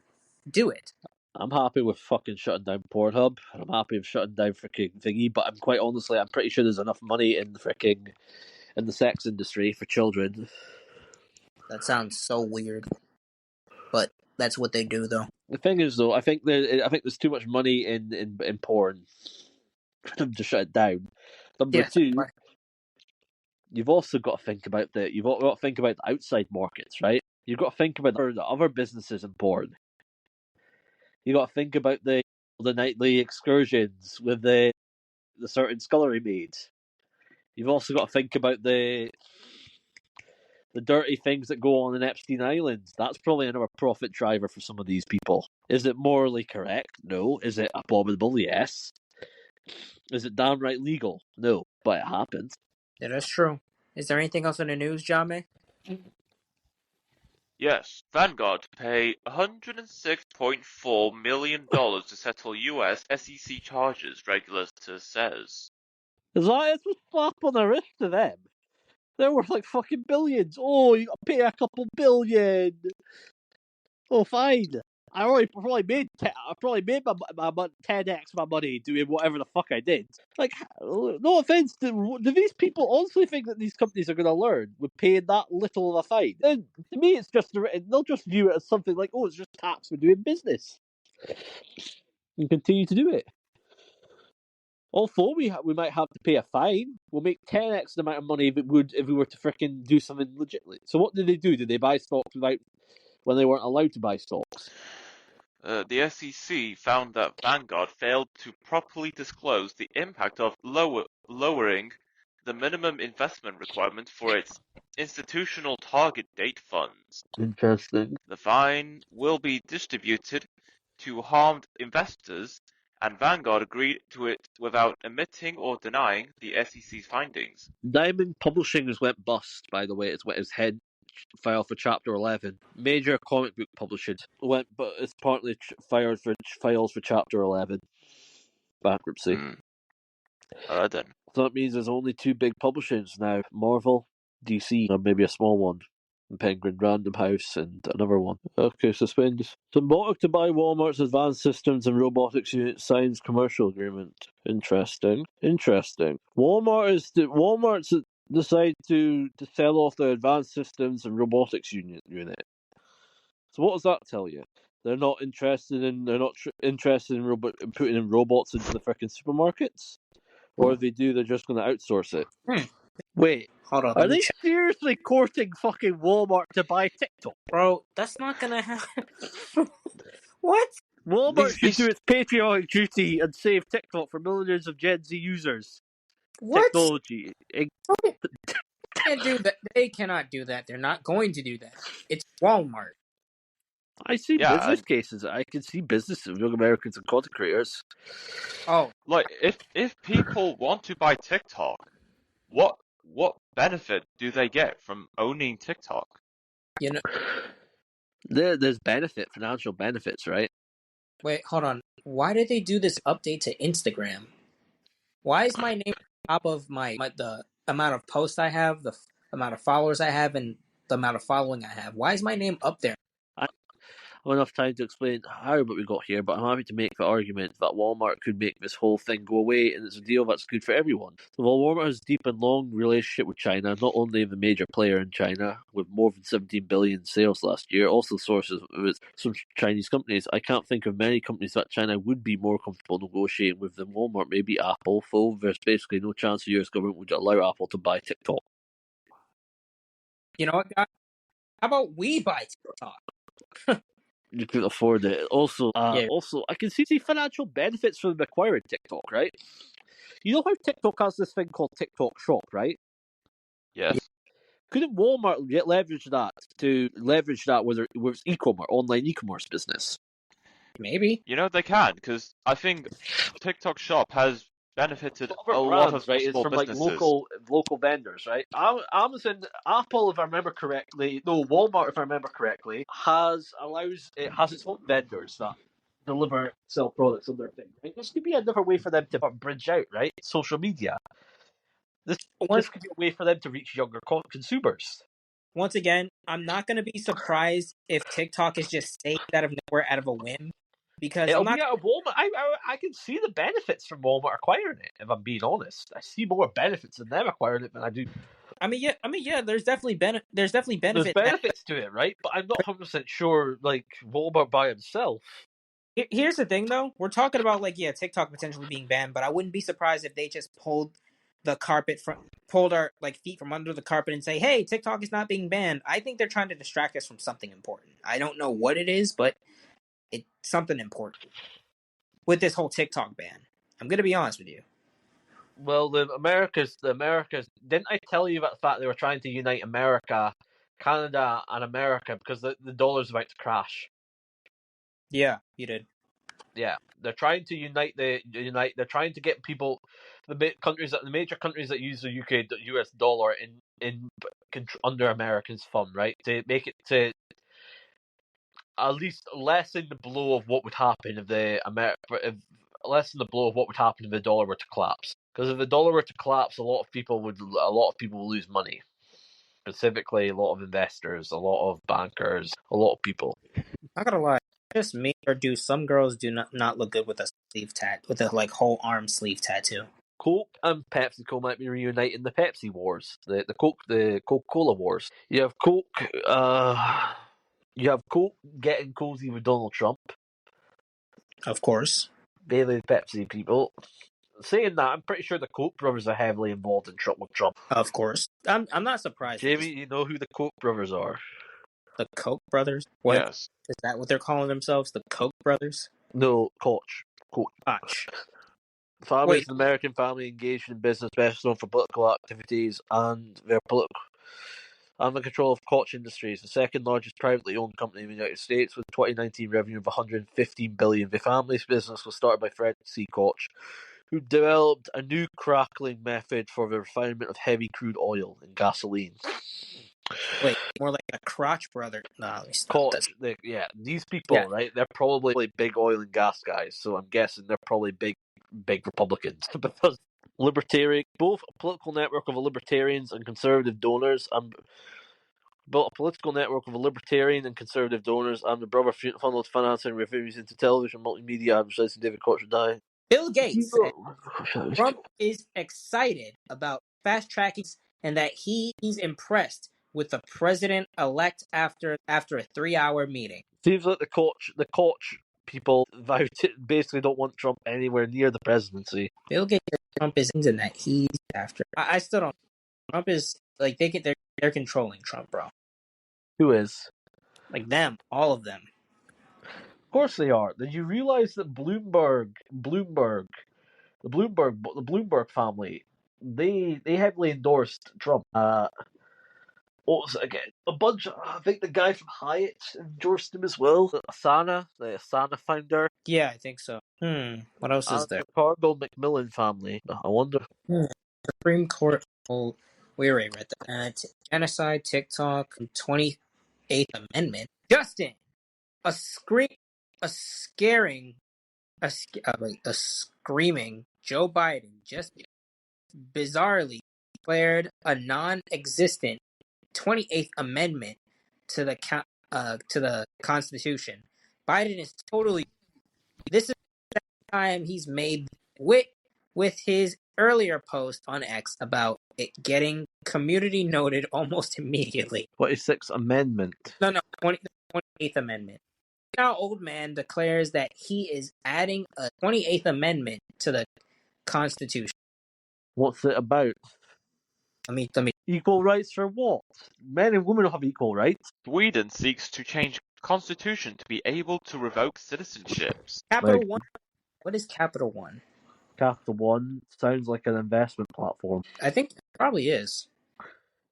Do it.
I'm happy with fucking shutting down Pornhub. I'm happy with shutting down freaking thingy, but I'm pretty sure there's enough money in the sex industry for children.
That sounds so weird, but that's what they do, though.
The thing is, though, I think there's too much money in porn for them to shut it down. Number
Yeah.
two, you've also got to think about the outside markets, right? You've got to think about the other businesses in porn. You got to think about the nightly excursions with the certain scullery maids. You've also got to think about the dirty things that go on in Epstein Island. That's probably another profit driver for some of these people. Is it morally correct? No. Is it abominable? Yes. Is it downright legal? No. But it happens.
Yeah, that's true. Is there anything else in the news, Jame?
Yes, Vanguard to pay $106.4 million to settle US SEC charges, regulator says.
Is that it's a slap on the wrist to them? They're worth like fucking billions. Oh, you got to pay a couple billion. Oh, fine. I probably made my 10x my money doing whatever the fuck I did. Like, no offense, do these people honestly think that these companies are going to learn with paying that little of a fine? And to me, it's just they'll just view it as something like, oh, it's just tax for doing business, and continue to do it. Although we might have to pay a fine, we'll make 10x the amount of money if we were to fricking do something legitimately. So what did they do? Did they buy stocks when they weren't allowed to buy stocks?
The SEC found that Vanguard failed to properly disclose the impact of lowering the minimum investment requirement for its institutional target date funds.
Interesting.
The fine will be distributed to harmed investors, and Vanguard agreed to it without admitting or denying the SEC's findings.
Diamond Publishing has went bust, by the way. It's what his head filed for Chapter 11. Major comic book publishing went, but it's partly files for Chapter 11. Bankruptcy.
Alright then.
So that means there's only two big publishers now: Marvel, DC, and maybe a small one. Penguin Random House and another one. Okay, suspended. Symbiotic to buy Walmart's advanced systems and robotics unit signs commercial agreement. Interesting. Walmart's decide to sell off their advanced systems and robotics unit. So what does that tell you? They're not interested in in putting in robots into the freaking supermarkets, or if they do, they're just going to outsource it. Wait,
Hold on,
are
let me
they
check.
seriously courting fucking Walmart to buy TikTok?
Bro, that's not gonna happen. What?
Walmart
These
should do
these
its patriotic duty and save TikTok for millions of Gen Z users.
What?
Technology.
Can't do that. They cannot do that. They're not going to do that. It's Walmart.
I see
yeah,
business
and
cases. I can see business of young Americans and content creators.
Oh,
like if people want to buy TikTok, what benefit do they get from owning TikTok?
you know.
There's financial benefits, right?
Wait, hold on. Why did they do this update to Instagram? Why is my name top of my the amount of posts I have, the amount of followers I have, and the amount of following I have? Why is my name up there?
I don't have enough time to explain how we got here, but I'm happy to make the argument that Walmart could make this whole thing go away, and it's a deal that's good for everyone. So while Walmart has a deep and long relationship with China, not only the major player in China with more than 17 billion sales last year, also sources with some Chinese companies, I can't think of many companies that China would be more comfortable negotiating with than Walmart. Maybe Apple, though there's basically no chance the US government would allow Apple to buy TikTok.
You know what, guys? How about we buy TikTok?
You could afford it.
Yeah,
Also, I can see financial benefits from acquiring TikTok, right? You know how TikTok has this thing called TikTok Shop, right?
yeah,
Yes.
Couldn't Walmart leverage that with its e-commerce, online e-commerce business?
maybe.
You know they can, because I think TikTok Shop has benefited
Other
a lot
brands,
of
right? It's
small
from like
businesses.
local vendors, right? Amazon, Apple, if I remember correctly, no, Walmart, if I remember correctly, has its own vendors that sell products on their thing. Right? This could be another way for them to bridge out, right? Social media. This
Once
this could be a way for them to reach younger consumers.
once again, I'm not gonna be surprised if TikTok is just saved out of nowhere out of a whim, because I'm
It'll be
not.
out of Walmart. I can see the benefits from Walmart acquiring it. If I'm being honest, I see more benefits in them acquiring it than I do.
I mean, yeah. There's definitely
There's
benefit.
benefits to it, right? But I'm not 100% sure. Like Walmart by himself.
Here's the thing, though. We're talking about like yeah, TikTok potentially being banned, but I wouldn't be surprised if they just pulled our like feet from under the carpet and say, "Hey, TikTok is not being banned." I think they're trying to distract us from something important. I don't know what it is, but it's something important with this whole TikTok ban. I'm gonna be honest with you.
Well, the Americas. Didn't I tell you about the fact they were trying to unite America, Canada, and America because the dollar's about to crash?
Yeah, you did.
Yeah, they're trying to unite. They're trying to get people, the major countries that use the US dollar in under Americans' thumb, right? To make it to at least lessen the blow of what would happen if lessen the blow of what would happen if the dollar were to collapse. Because if the dollar were to collapse, a lot of people would lose money. Specifically, a lot of investors, a lot of bankers, a lot of people.
Not gonna lie, just me or do some girls do not look good with a with a like whole arm sleeve tattoo.
Coke and PepsiCo might be reuniting the Pepsi wars, the Coca-Cola wars. You have Coke getting cozy with Donald Trump,
Of course,
Bailey the Pepsi people. Saying that, I'm pretty sure the Koch brothers are heavily involved in Trump with Trump.
of course. I'm not surprised with
Jamie,
this.
you know who the Koch brothers are?
The Koch brothers. What
Yes.
is that? What they're calling themselves? The Koch brothers?
No, Koch. Koch.
Gosh.
The family
Wait,
is an American family engaged in business, best known for political activities and their political and the control of Koch Industries, the second largest privately owned company in the United States, with 2019 revenue of 115 billion. The family's business was started by Fred C. Koch, who developed a new crackling method for the refinement of heavy crude oil and gasoline.
wait. More like a crotch brother. No, at least not. That's
Koch, these
yeah.
people, right? They're probably big oil and gas guys, so I'm guessing they're probably big Republicans because both a political network of libertarians and conservative donors, and built a political network of libertarian and conservative donors, and the brother funneled financing revenues into television, multimedia, advertising. David Koch would die.
Bill Gates said Trump is excited about fast tracking and that he's impressed with the president elect after a 3 hour meeting.
Seems like the Koch people basically don't want Trump anywhere near the presidency.
Bill Gates said Trump is and that he's after. I still don't. Trump is like they're controlling Trump, bro.
Who is?
Like them, all of them.
Of course they are. Did you realize that the Bloomberg family, they heavily endorsed Trump. What was it again? A bunch. I think the guy from Hyatt endorsed him as well. The Asana founder,
Yeah, I think so. What else is
and
there?
the Cargill Macmillan family. I wonder.
Hmm. Supreme Court. Oh, we already read that. Genocide, TikTok, 28th Amendment. Justin, a scream, a scaring, a screaming Joe Biden just bizarrely declared a non-existent 28th Amendment to the Constitution. Biden is totally. This is the time he's made wit with his earlier post on X about it getting community noted almost immediately.
26th Amendment.
No, 28th Amendment. Now, old man declares that he is adding a 28th Amendment to the Constitution.
What's it about?
Let me.
Equal rights for what? Men and women have equal rights.
Sweden seeks to change constitution to be able to revoke citizenships.
Capital
Like
One. What is Capital One?
Capital One sounds like an investment platform.
I think it probably is.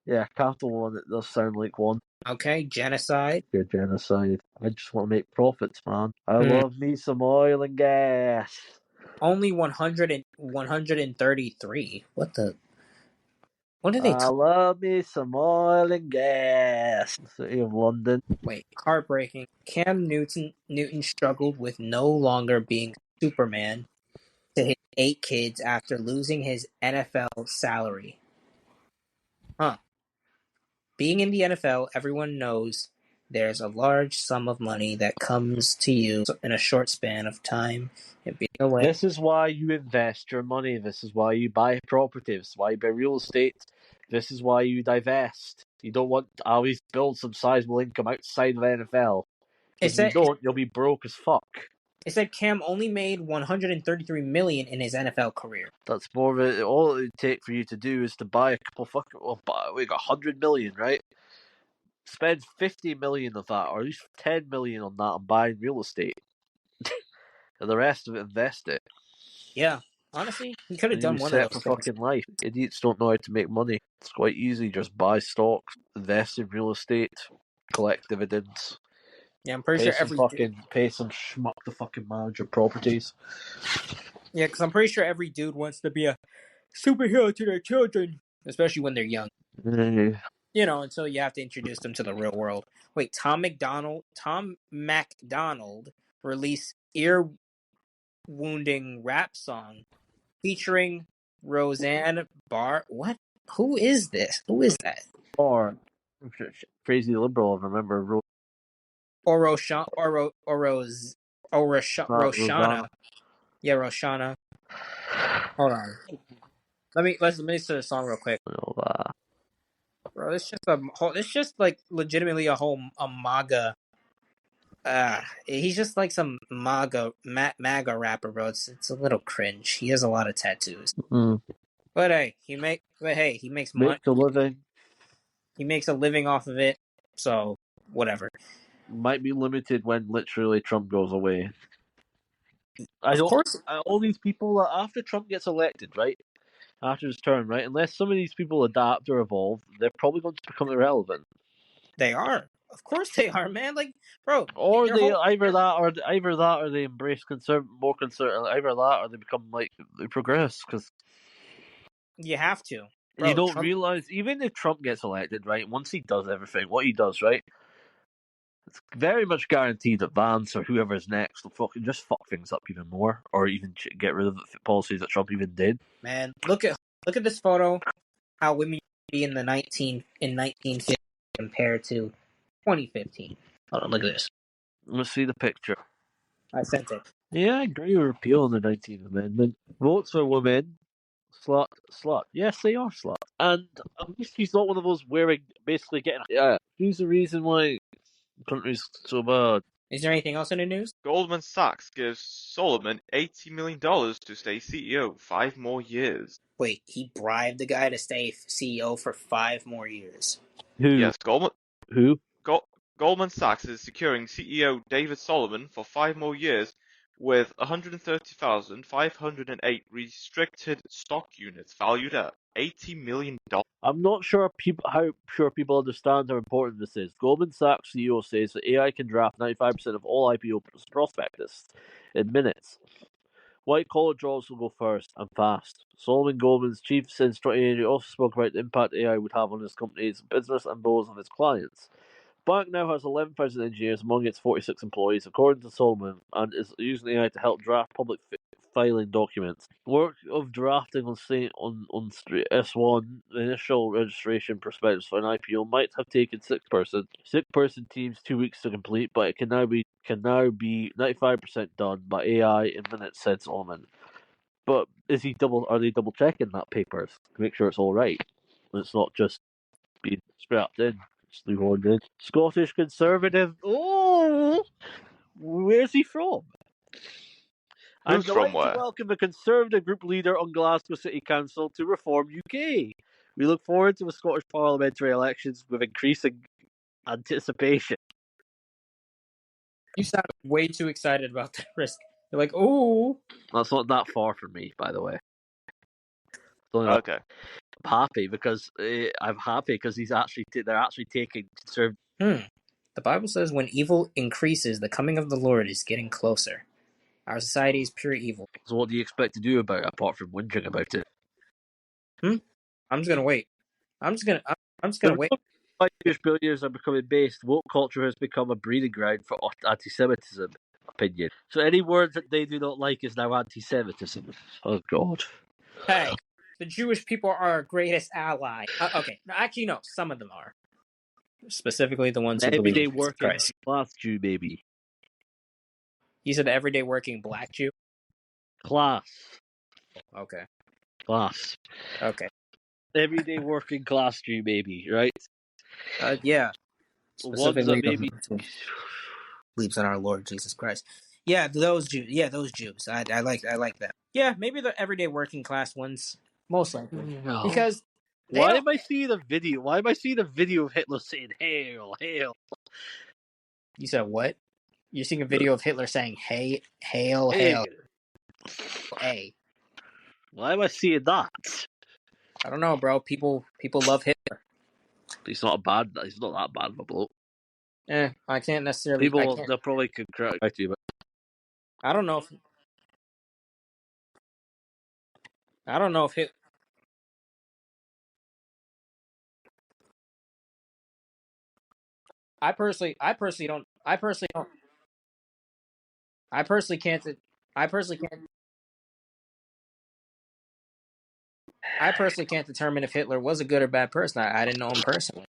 Yeah, Capital One. It does sound like one.
Okay, genocide.
Good genocide. I just want to make profits, man. I
Hmm.
love me some oil and gas.
Only 133. What the? What do they
I
talk?
love me some oil and gas. City of London.
Wait, heartbreaking. Cam Newton struggled with no longer being Superman to his 8 kids after losing his NFL salary. Huh. Being in the NFL, everyone knows there's a large sum of money that comes to you in a short span of time. And being away.
This is why you invest your money. This is why you buy property. This is why you buy real estate. This is why you divest. You don't want to always build some sizable income outside of the NFL.
It
Because if you
said
don't, you'll be broke as fuck.
it said Cam only made $133 million in his NFL career.
That's more of it. All it would take for you to do is to buy a couple fucking. Well, we got 100 million, right? Spend 50 million of that, or at least 10 million on that on buying real estate. And the rest of it, invest it.
Yeah, honestly, he could have
And you'll
done
be
one of
set
those
for
things.
fucking life. Idiots don't know how to make money. It's quite easy. Just buy stocks, invest in real estate, collect dividends,
Yeah, I'm pretty
pay
sure
some schmuck to fucking manage your properties.
Yeah, because I'm pretty sure every dude wants to be a superhero to their children, especially when they're young. You know, until you have to introduce them to the real world. Wait, Tom MacDonald released ear-wounding rap song featuring Roseanne Barr. What? Who is this? Who is that?
Or crazy liberal. I remember
Or Roshan or Roshana.
Rosanna.
Yeah, Roshana. Hold on. Let's listen to the song real quick. Bro, it's just like legitimately a whole a MAGA. He's just like some MAGA rapper, bro. It's a little cringe. He has a lot of tattoos, but hey, he makes money.
Make a living.
He makes a living off of it, so whatever.
Might be limited when literally Trump goes away.
Of course,
All these people after Trump gets elected, right? After his term, right? Unless some of these people adapt or evolve, they're probably going to become irrelevant.
they are. Of course, they are, man. Like, bro,
Or
your
they
whole
either that or they embrace more conservative. Either that or they become like they progress because
you have to,
you
bro.
don't
Trump.
realize even if Trump gets elected, right? Once he does everything, what he does, right? It's very much guaranteed that Vance or whoever's next will fucking just fuck things up even more, or even get rid of the policies that Trump even did.
Man, look at this photo. How women be in 1950 compared to 2015. Hold on, look at this.
Let's see the picture.
I sent it.
Yeah, I agree with repeal the 19th Amendment. Votes for women, slut. Yes, they are slut. And at least she's not one of those wearing, basically getting. Yeah, she's the reason why the country's so bad.
Is there anything else in the news?
Goldman Sachs gives Solomon $80 million to stay CEO 5 more years.
Wait, he bribed the guy to stay CEO for 5 more years.
Who?
Yes,
Who?
Goldman Sachs is securing CEO David Solomon for 5 more years with 130,508 restricted stock units valued at $80 million.
I'm not sure how sure people understand how important this is. Goldman Sachs CEO says that AI can draft 95% of all IPO prospectus in minutes. White collar jobs will go first and fast. Solomon Goldman's chief since 2080 also spoke about the impact AI would have on his company's business and those of its clients. The bank now has 11,000 engineers among its 46 employees, according to Solomon, and is using AI to help draft public filing documents. Work of drafting on S1, the initial registration prospectus for an IPO, might have taken six-person teams 2 weeks to complete, but it can now be 95% done by AI in minutes, said Solomon. But are they double checking that paper to make sure it's all right? It's not just being scrapped in. Scottish Conservative. Oh, where's he from? I'm
Who's from
delighted to
where?
welcome a Conservative group leader on Glasgow City Council to reform UK. We look forward to the Scottish parliamentary elections with increasing anticipation.
You sound way too excited about the risk. You're like, ooh.
That's not that far from me, by the way. I'm
Okay.
happy because they're actually taking conservative.
The Bible says when evil increases, the coming of the Lord is getting closer. Our society is pure evil.
So what do you expect to do about it apart from whinging about it?
I'm just gonna wait. I'm just gonna wait.
Why Jewish billionaires are becoming based, woke culture has become a breeding ground for anti-Semitism opinion. So any word that they do not like is now anti-Semitism. Oh God.
Hey, the Jewish people are our greatest ally. Okay, actually, no. Some of them are. Specifically, the ones who believe in
Everyday
Jesus
working
Christ.
class Jew, baby.
You said the everyday working black Jew.
Class.
Okay.
Class.
Okay.
Everyday working class Jew, baby, right?
Yeah.
Ones that
Specifically, the
maybe.
ones who believes in our Lord Jesus Christ. Yeah, those Jews. Yeah, those Jews. I like that. Yeah, maybe the everyday working class ones, most likely, because they
Why
don't.
am I seeing a video? Why am I seeing a video of Hitler saying "Hail, hail"?
You said what? You're seeing a video of Hitler saying "Hey, hail,
Hail.
hail, hey."
Why am I seeing that?
I don't know, bro. People love Hitler.
He's not bad. He's not that bad of a bloke.
I can't necessarily.
People, they probably could criticize you, but
I don't know if. I don't know if Hit. I personally don't. I personally don't. I personally can't. I personally can't. I personally can't determine if Hitler was a good or bad person. I didn't know him personally.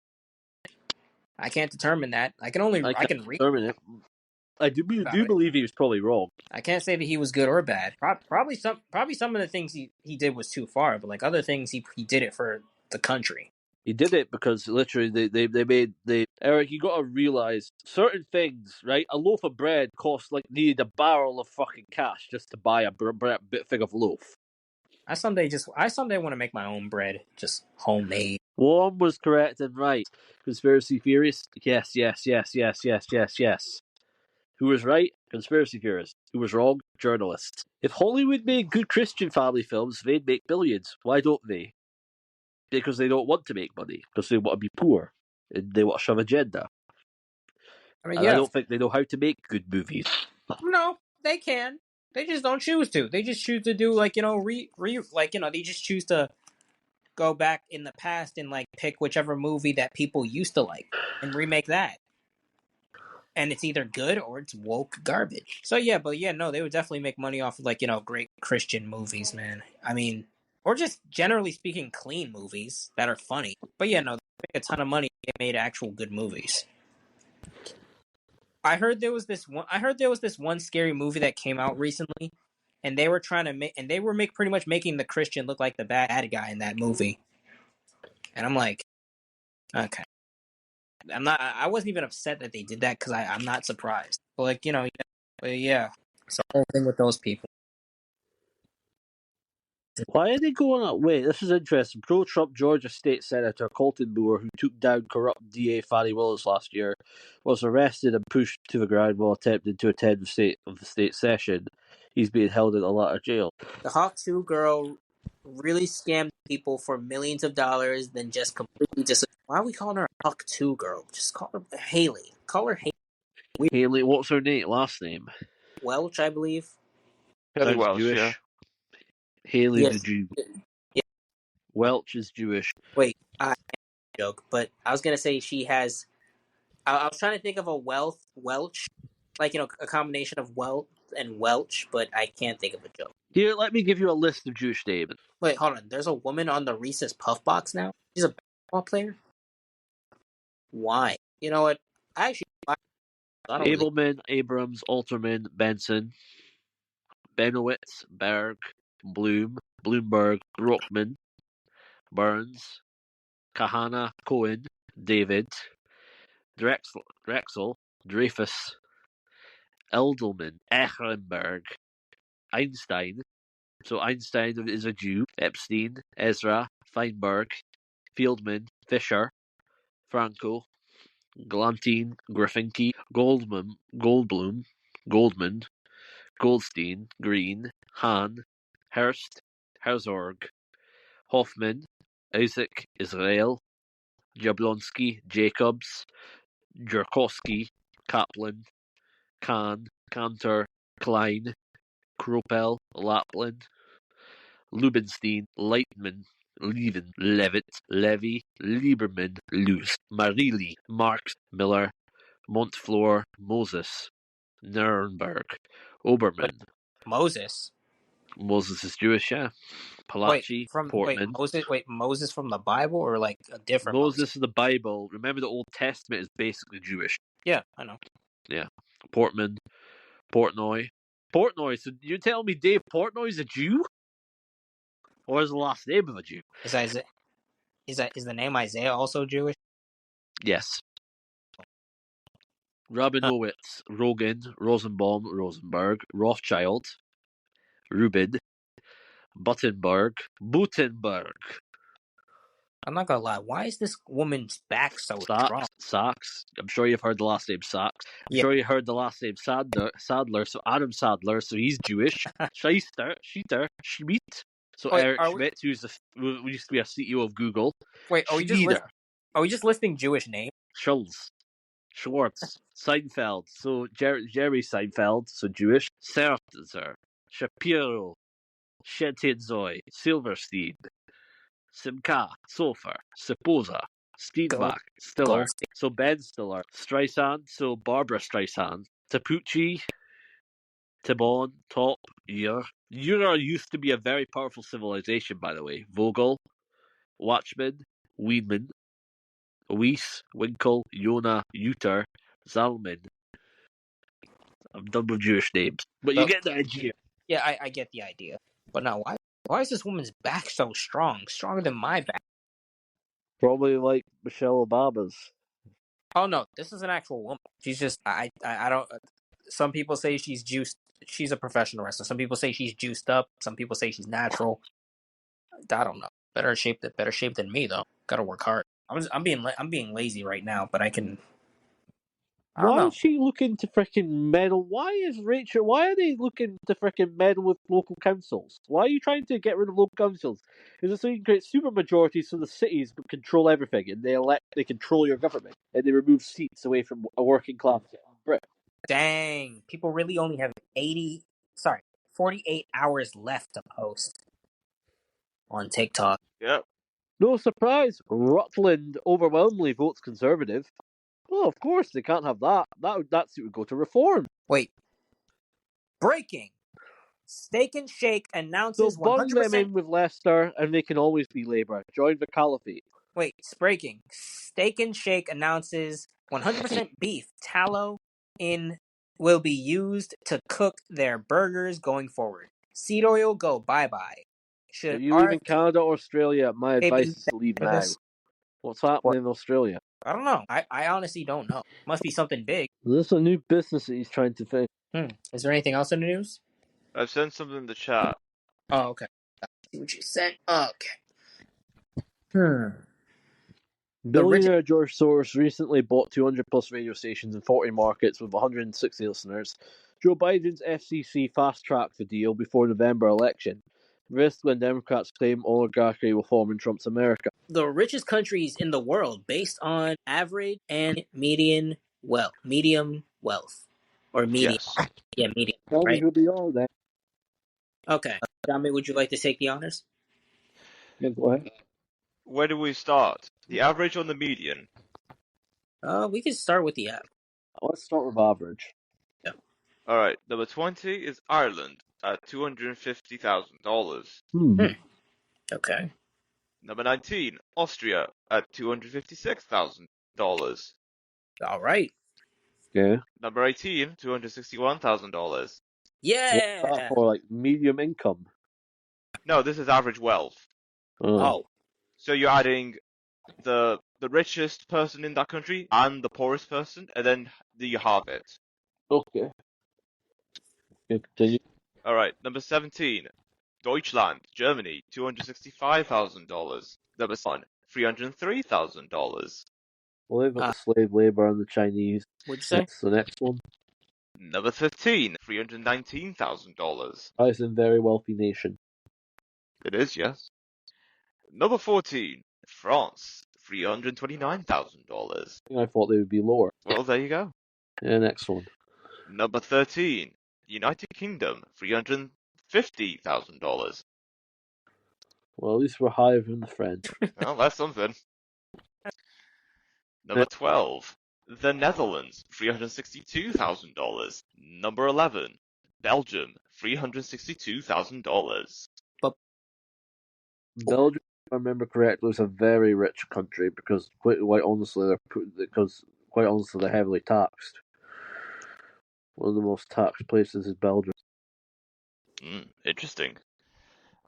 I can't determine that. I can only.
I
I
can't
can read
determine it. I do
about it.
believe he was probably wrong.
I can't say that he was good or bad. Probably some of the things he did was too far, but like other things he did it for the country.
He did it because literally Eric, you got to realize certain things, right? A loaf of bread costs like needed a barrel of fucking cash just to buy a bit thing of loaf.
I someday want to make my own bread, just homemade.
One was correct and right. Conspiracy theorist, yes, yes, yes, yes, yes, yes, yes. Who was right? Conspiracy theorist. Who was wrong? Journalist. If Hollywood made good Christian family films, they'd make billions. Why don't they? Because they don't want to make money. Because they want to be poor. And they want to shove agenda.
I mean,
And I
yeah,
don't think they know how to make good movies.
no, they can. They just don't choose to. They just choose to do like they just choose to go back in the past and like pick whichever movie that people used to like and remake that. And it's either good or it's woke garbage. So yeah, but yeah, no, they would definitely make money off of like, great Christian movies, man. I mean, or just generally speaking, clean movies that are funny. But yeah, no, they make a ton of money if they made actual good movies. I heard there was this one scary movie that came out recently, and they were trying to pretty much making the Christian look like the bad guy in that movie. And I'm like, okay. I wasn't even upset that they did that because I'm not surprised. But like but yeah. So the whole thing with those people.
Why are they going up? Wait, this is interesting. Pro-Trump Georgia State Senator Colton Moore, who took down corrupt DA Fannie Willis last year, was arrested and pushed to the ground while attempting to attend the state session. He's being held in Atlanta jail.
The Hawk 2 girl really scammed people for millions of dollars, then just completely just. Why are we calling her Hawk 2 girl? Just call her Haley. Call her Haley
Haley, what's her last name?
Welch, I believe.
Kelly
Sounds
Welsh, yeah.
Jewish. Haley's a
Yes.
Jew.
Yeah.
Welch is Jewish.
Wait, I joke, but I was gonna say she has. I was trying to think of a Welch, like a combination of wealth and Welch, but I can't think of a joke.
Here, let me give you a list of Jewish names.
Wait, hold on. There's a woman on the Reese's Puff Box now. She's a basketball player. Why? You know what? I actually, I don't really.
Abelman, Abrams, Alterman, Benson, Benowitz, Berg, Bloom, Bloomberg, Brockman, Burns, Kahana, Cohen, David, Drexel, Dreyfus, Eldelman, Ehrenberg, Einstein. So Einstein is a Jew. Epstein, Ezra, Feinberg, Fieldman, Fisher, Franco, Glantine, Griffinke, Goldblum, Goldman, Goldstein, Green, Hahn, Hurst, Herzog, Hoffman, Isaac, Israel, Jablonski, Jacobs, Jerkowski, Kaplan, Kahn, Cantor, Klein, Kropel, Lapland, Lubinstein, Leitman, Levitt, Levy, Lieberman, Luce, Marili, Marx, Miller, Montfleur, Moses, Nurnberg,
Wait,
Oberman.
Moses.
Moses is Jewish, yeah. Palachi, Portman.
Moses from the Bible or like a different
Moses in the Bible. Remember, the Old Testament is basically Jewish.
Yeah, I know.
Yeah. Portman, Portnoy. Portnoy, so you tell me Dave Portnoy is a Jew? Or is the last name of a Jew?
Is the name Isaiah also Jewish?
Yes. Rabinowitz, Rogan, Rosenbaum, Rosenberg, Rothschild, Rubin, Butenberg.
I'm not gonna lie. Why is this woman's back so strong?
Sachs. I'm sure you've heard the last name Sachs. I'm
Yeah.
sure you heard the last name Sadler. So Adam Sadler. So he's Jewish. Scheiter, Schmidt. So
Wait,
Eric Schmidt, who used to be a CEO of Google.
Wait, are we just listing Jewish names?
Schulz, Schwartz, Seinfeld. So Jerry Seinfeld. So Jewish. Sertzer, Shapiro, Shettinzoy, Silverstein, Simca, Sofer, Siposa, Steenbach, Stiller,
Goldstein.
so Ben Stiller, Streisand, so Barbara Streisand, Tapucci, Tibon, Top, Ur. Ur used to be a very powerful civilization, by the way. Vogel, Watchman, Wienman, Weiss, Winkel, Yona, Uter, Zalman. I'm done with Jewish names, but you get the idea.
Yeah, I get the idea. But now, why is this woman's back so strong? Stronger than my back.
Probably like Michelle Obama's.
Oh no, this is an actual woman. She's just I don't. Some people say she's juiced. She's a professional wrestler. Some people say she's juiced up. Some people say she's natural. I don't know. Better shape than me though. Got to work hard. I'm being lazy right now, but I can. I don't
Why
know.
is she looking to freaking meddle? Why are they looking to freaking meddle with local councils? Why are you trying to get rid of local councils? Is it so you can create super majorities so the cities control everything and they control your government and they remove seats away from a working class Brit?
Dang, people really only have 48 hours left to post on TikTok.
Yep.
No surprise, Rutland overwhelmingly votes Conservative. Well, of course they can't have that. That seat would go to Reform.
Wait. Breaking. Steak and Shake
So
announces
bung them
100%.
in with Leicester and they can always be Labour. Join the caliphate.
Wait, it's breaking. Steak and Shake announces 100% beef tallow will be used to cook their burgers going forward. Seed oil go bye-bye.
If you live in Canada or Australia, my advice is to leave now. What's happening in Australia?
I don't know. I honestly don't know. Must be something big.
This is a new business that he's trying to think.
Is there anything else in the news?
I've sent something in the chat.
Oh, okay. See what you sent. Okay. Hmm. The richest.
Billionaire George Soros recently bought 200 plus radio stations in 40 markets with 160 listeners. Joe Biden's FCC fast-tracked the deal before November election. Risk when Democrats claim oligarchy will form in Trump's America.
The richest countries in the world based on average and medium wealth, or median.
Yes.
Yeah, median.
Tell me
Right.
who they are then.
Okay. Dami, would you like to take the honors?
Yeah, go ahead.
Where do we start? The average or the median?
We can start with the app.
Let's start with average.
Yeah.
Alright, number 20 is Ireland at $250,000.
Okay.
Number 19, Austria at $256,000.
All right.
Okay.
Number 18, $261,000.
What's that
Yeah.
for, like, medium income?
No, this is average wealth.
Oh.
So you're adding the richest person in that country and the poorest person, and then you halve it.
Okay. Continue.
Alright, number 17, Deutschland, Germany, $265,000. Number 1, $303,000.
Well, they've got the slave labor and the Chinese.
What'd you say?
That's the next one.
Number 15, $319,000.
That is a very wealthy nation.
It is, yes. Number 14, France, $329,000.
I thought they would be lower.
Well, there you go.
Yeah, next one.
Number 13, United Kingdom, $350,000.
Well, at least we're higher than the French.
Well, that's something. Number 12, the Netherlands, $362,000. Number 11, Belgium, $362,000.
Belgium, if I remember correctly, is a very rich country because quite honestly, they're heavily taxed. One of the most taxed places is Belgium.
Interesting.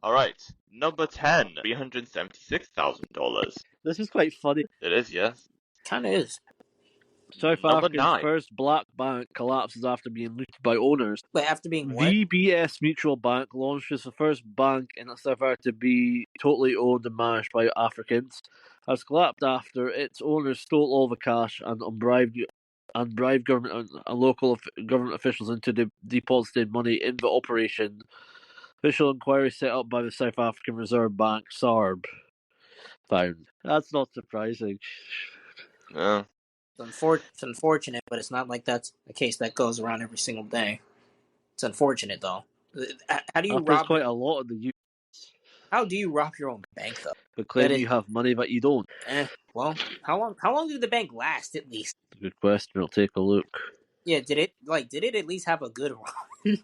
Alright, number 10, $376,000.
This is quite funny.
It is, yes.
Kind of is.
South
Number
Africa's
9.
first black bank collapses after being looted by owners.
But after being what?
VBS Mutual Bank launched as the first bank in South Africa to be totally owned and managed by Africans. Has collapsed after its owners stole all the cash and bribed government and local government officials into depositing money in the operation. Official inquiry set up by the South African Reserve Bank (SARB) found. That's not surprising.
Yeah.
It's unfortunate, but it's not like that's a case that goes around every single day. It's unfortunate, though. How do you
Happens
rob?
quite a lot in the US.
How do you rob your own bank, though?
But claim you have money, but you don't.
Well, how long did the bank last? At least.
Good question. I'll take a look.
Yeah. Did it at least have a good run?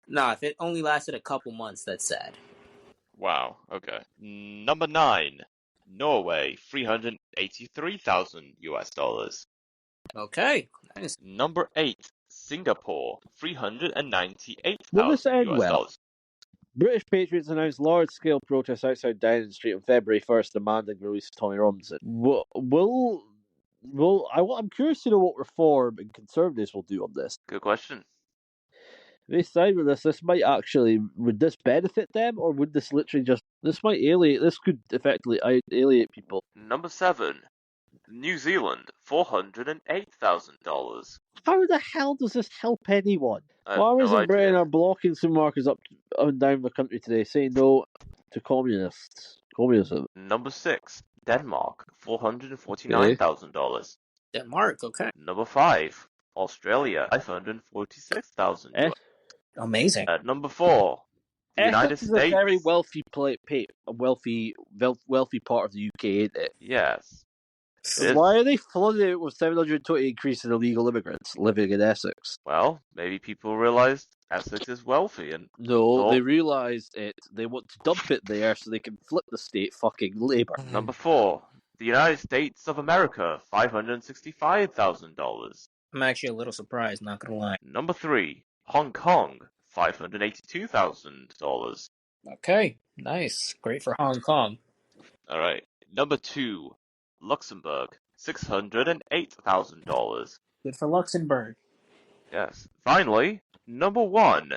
Nah. If it only lasted a couple months, that's sad.
Wow, okay. Number 9, Norway, $383,000.
Okay. Nice.
Number 8, Singapore, $398,000.
Will this end well? British patriots announced large-scale protests outside Downing Street on February 1st demanding the release of Tommy Robinson. I'm curious to know what Reform and Conservatives will do on this.
Good question.
If they side with this would this benefit them, or would this literally this could effectively alienate people.
Number 7, New Zealand, $408,000.
How the hell does this help anyone?
I
Farmers
have no
in Britain
idea.
are blocking supermarkets up and down the country today, saying no to communism.
Number 6, Denmark, $449,000.
Denmark. Okay.
Number 5, Australia, $546,000.
Amazing.
At number 4, the United
Essex is
States.
a very wealthy wealthy part of the UK, ain't it?
Yes.
So why are they flooding it with 720 increase in illegal immigrants living in Essex?
Well, maybe people realised Essex is wealthy and
they realised it. They want to dump it there so they can flip the state fucking Labour.
Number 4, the United States of America, $565,000.
I'm actually a little surprised, not gonna lie.
Number 3, Hong Kong, $582,000.
Okay, nice. Great for Hong Kong.
Alright. Number 2, Luxembourg, $608,000.
Good for Luxembourg.
Yes. Finally, number 1,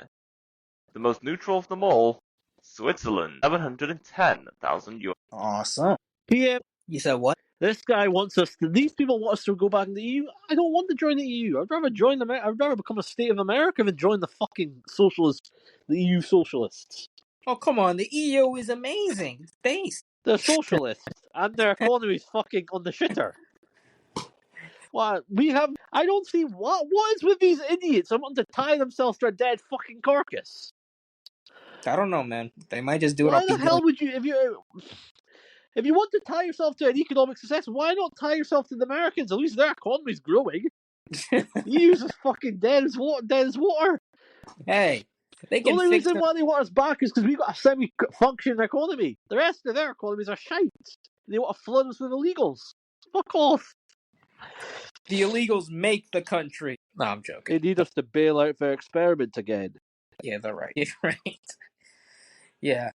the most neutral of them all, Switzerland, $710,000.
Awesome.
Yeah,
You said what?
this guy wants us. These people want us to go back in the EU. I don't want to join the EU. I'd rather join the. I'd rather become a state of America than join the fucking socialists, the EU socialists.
Oh, come on. The EU is amazing. It's based.
They're socialists, and their economy's fucking on the shitter. What we have, I don't see what is with these idiots. I want to tie themselves to a dead fucking carcass.
I don't know, man. They might just do it
Why
off
the
ego.
hell would you, if you want to tie yourself to an economic success, why not tie yourself to the Americans? At least their economy's growing. The EU's is fucking dead as water.
Hey, they
The
can
only
fix
reason why they want us back is because we've got a semi-functioning economy. The rest of their economies are shite. They want to flood us with illegals. Fuck off.
the illegals make the country. No, I'm joking.
They need us to bail out their experiment again.
Yeah, they're right. You're right. Yeah,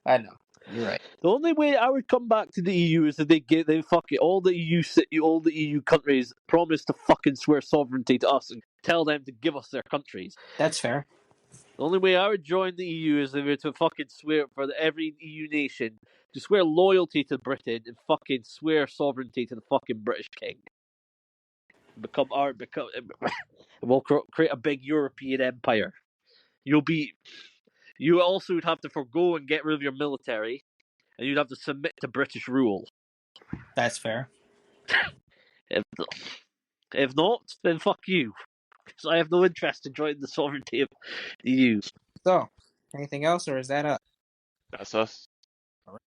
I know. You're right.
The only way I would come back to the EU is if they fuck it. All the EU countries promise to fucking swear sovereignty to us and tell them to give us their countries.
That's fair.
The only way I would join the EU is if they were to fucking swear for every EU nation to swear loyalty to Britain and fucking swear sovereignty to the fucking British King. We'll create a big European empire. You also would have to forgo and get rid of your military, and you'd have to submit to British rule.
That's fair.
If not, then fuck you. Because I have no interest in joining the sovereignty of the EU.
So, anything else, or is that up?
That's us.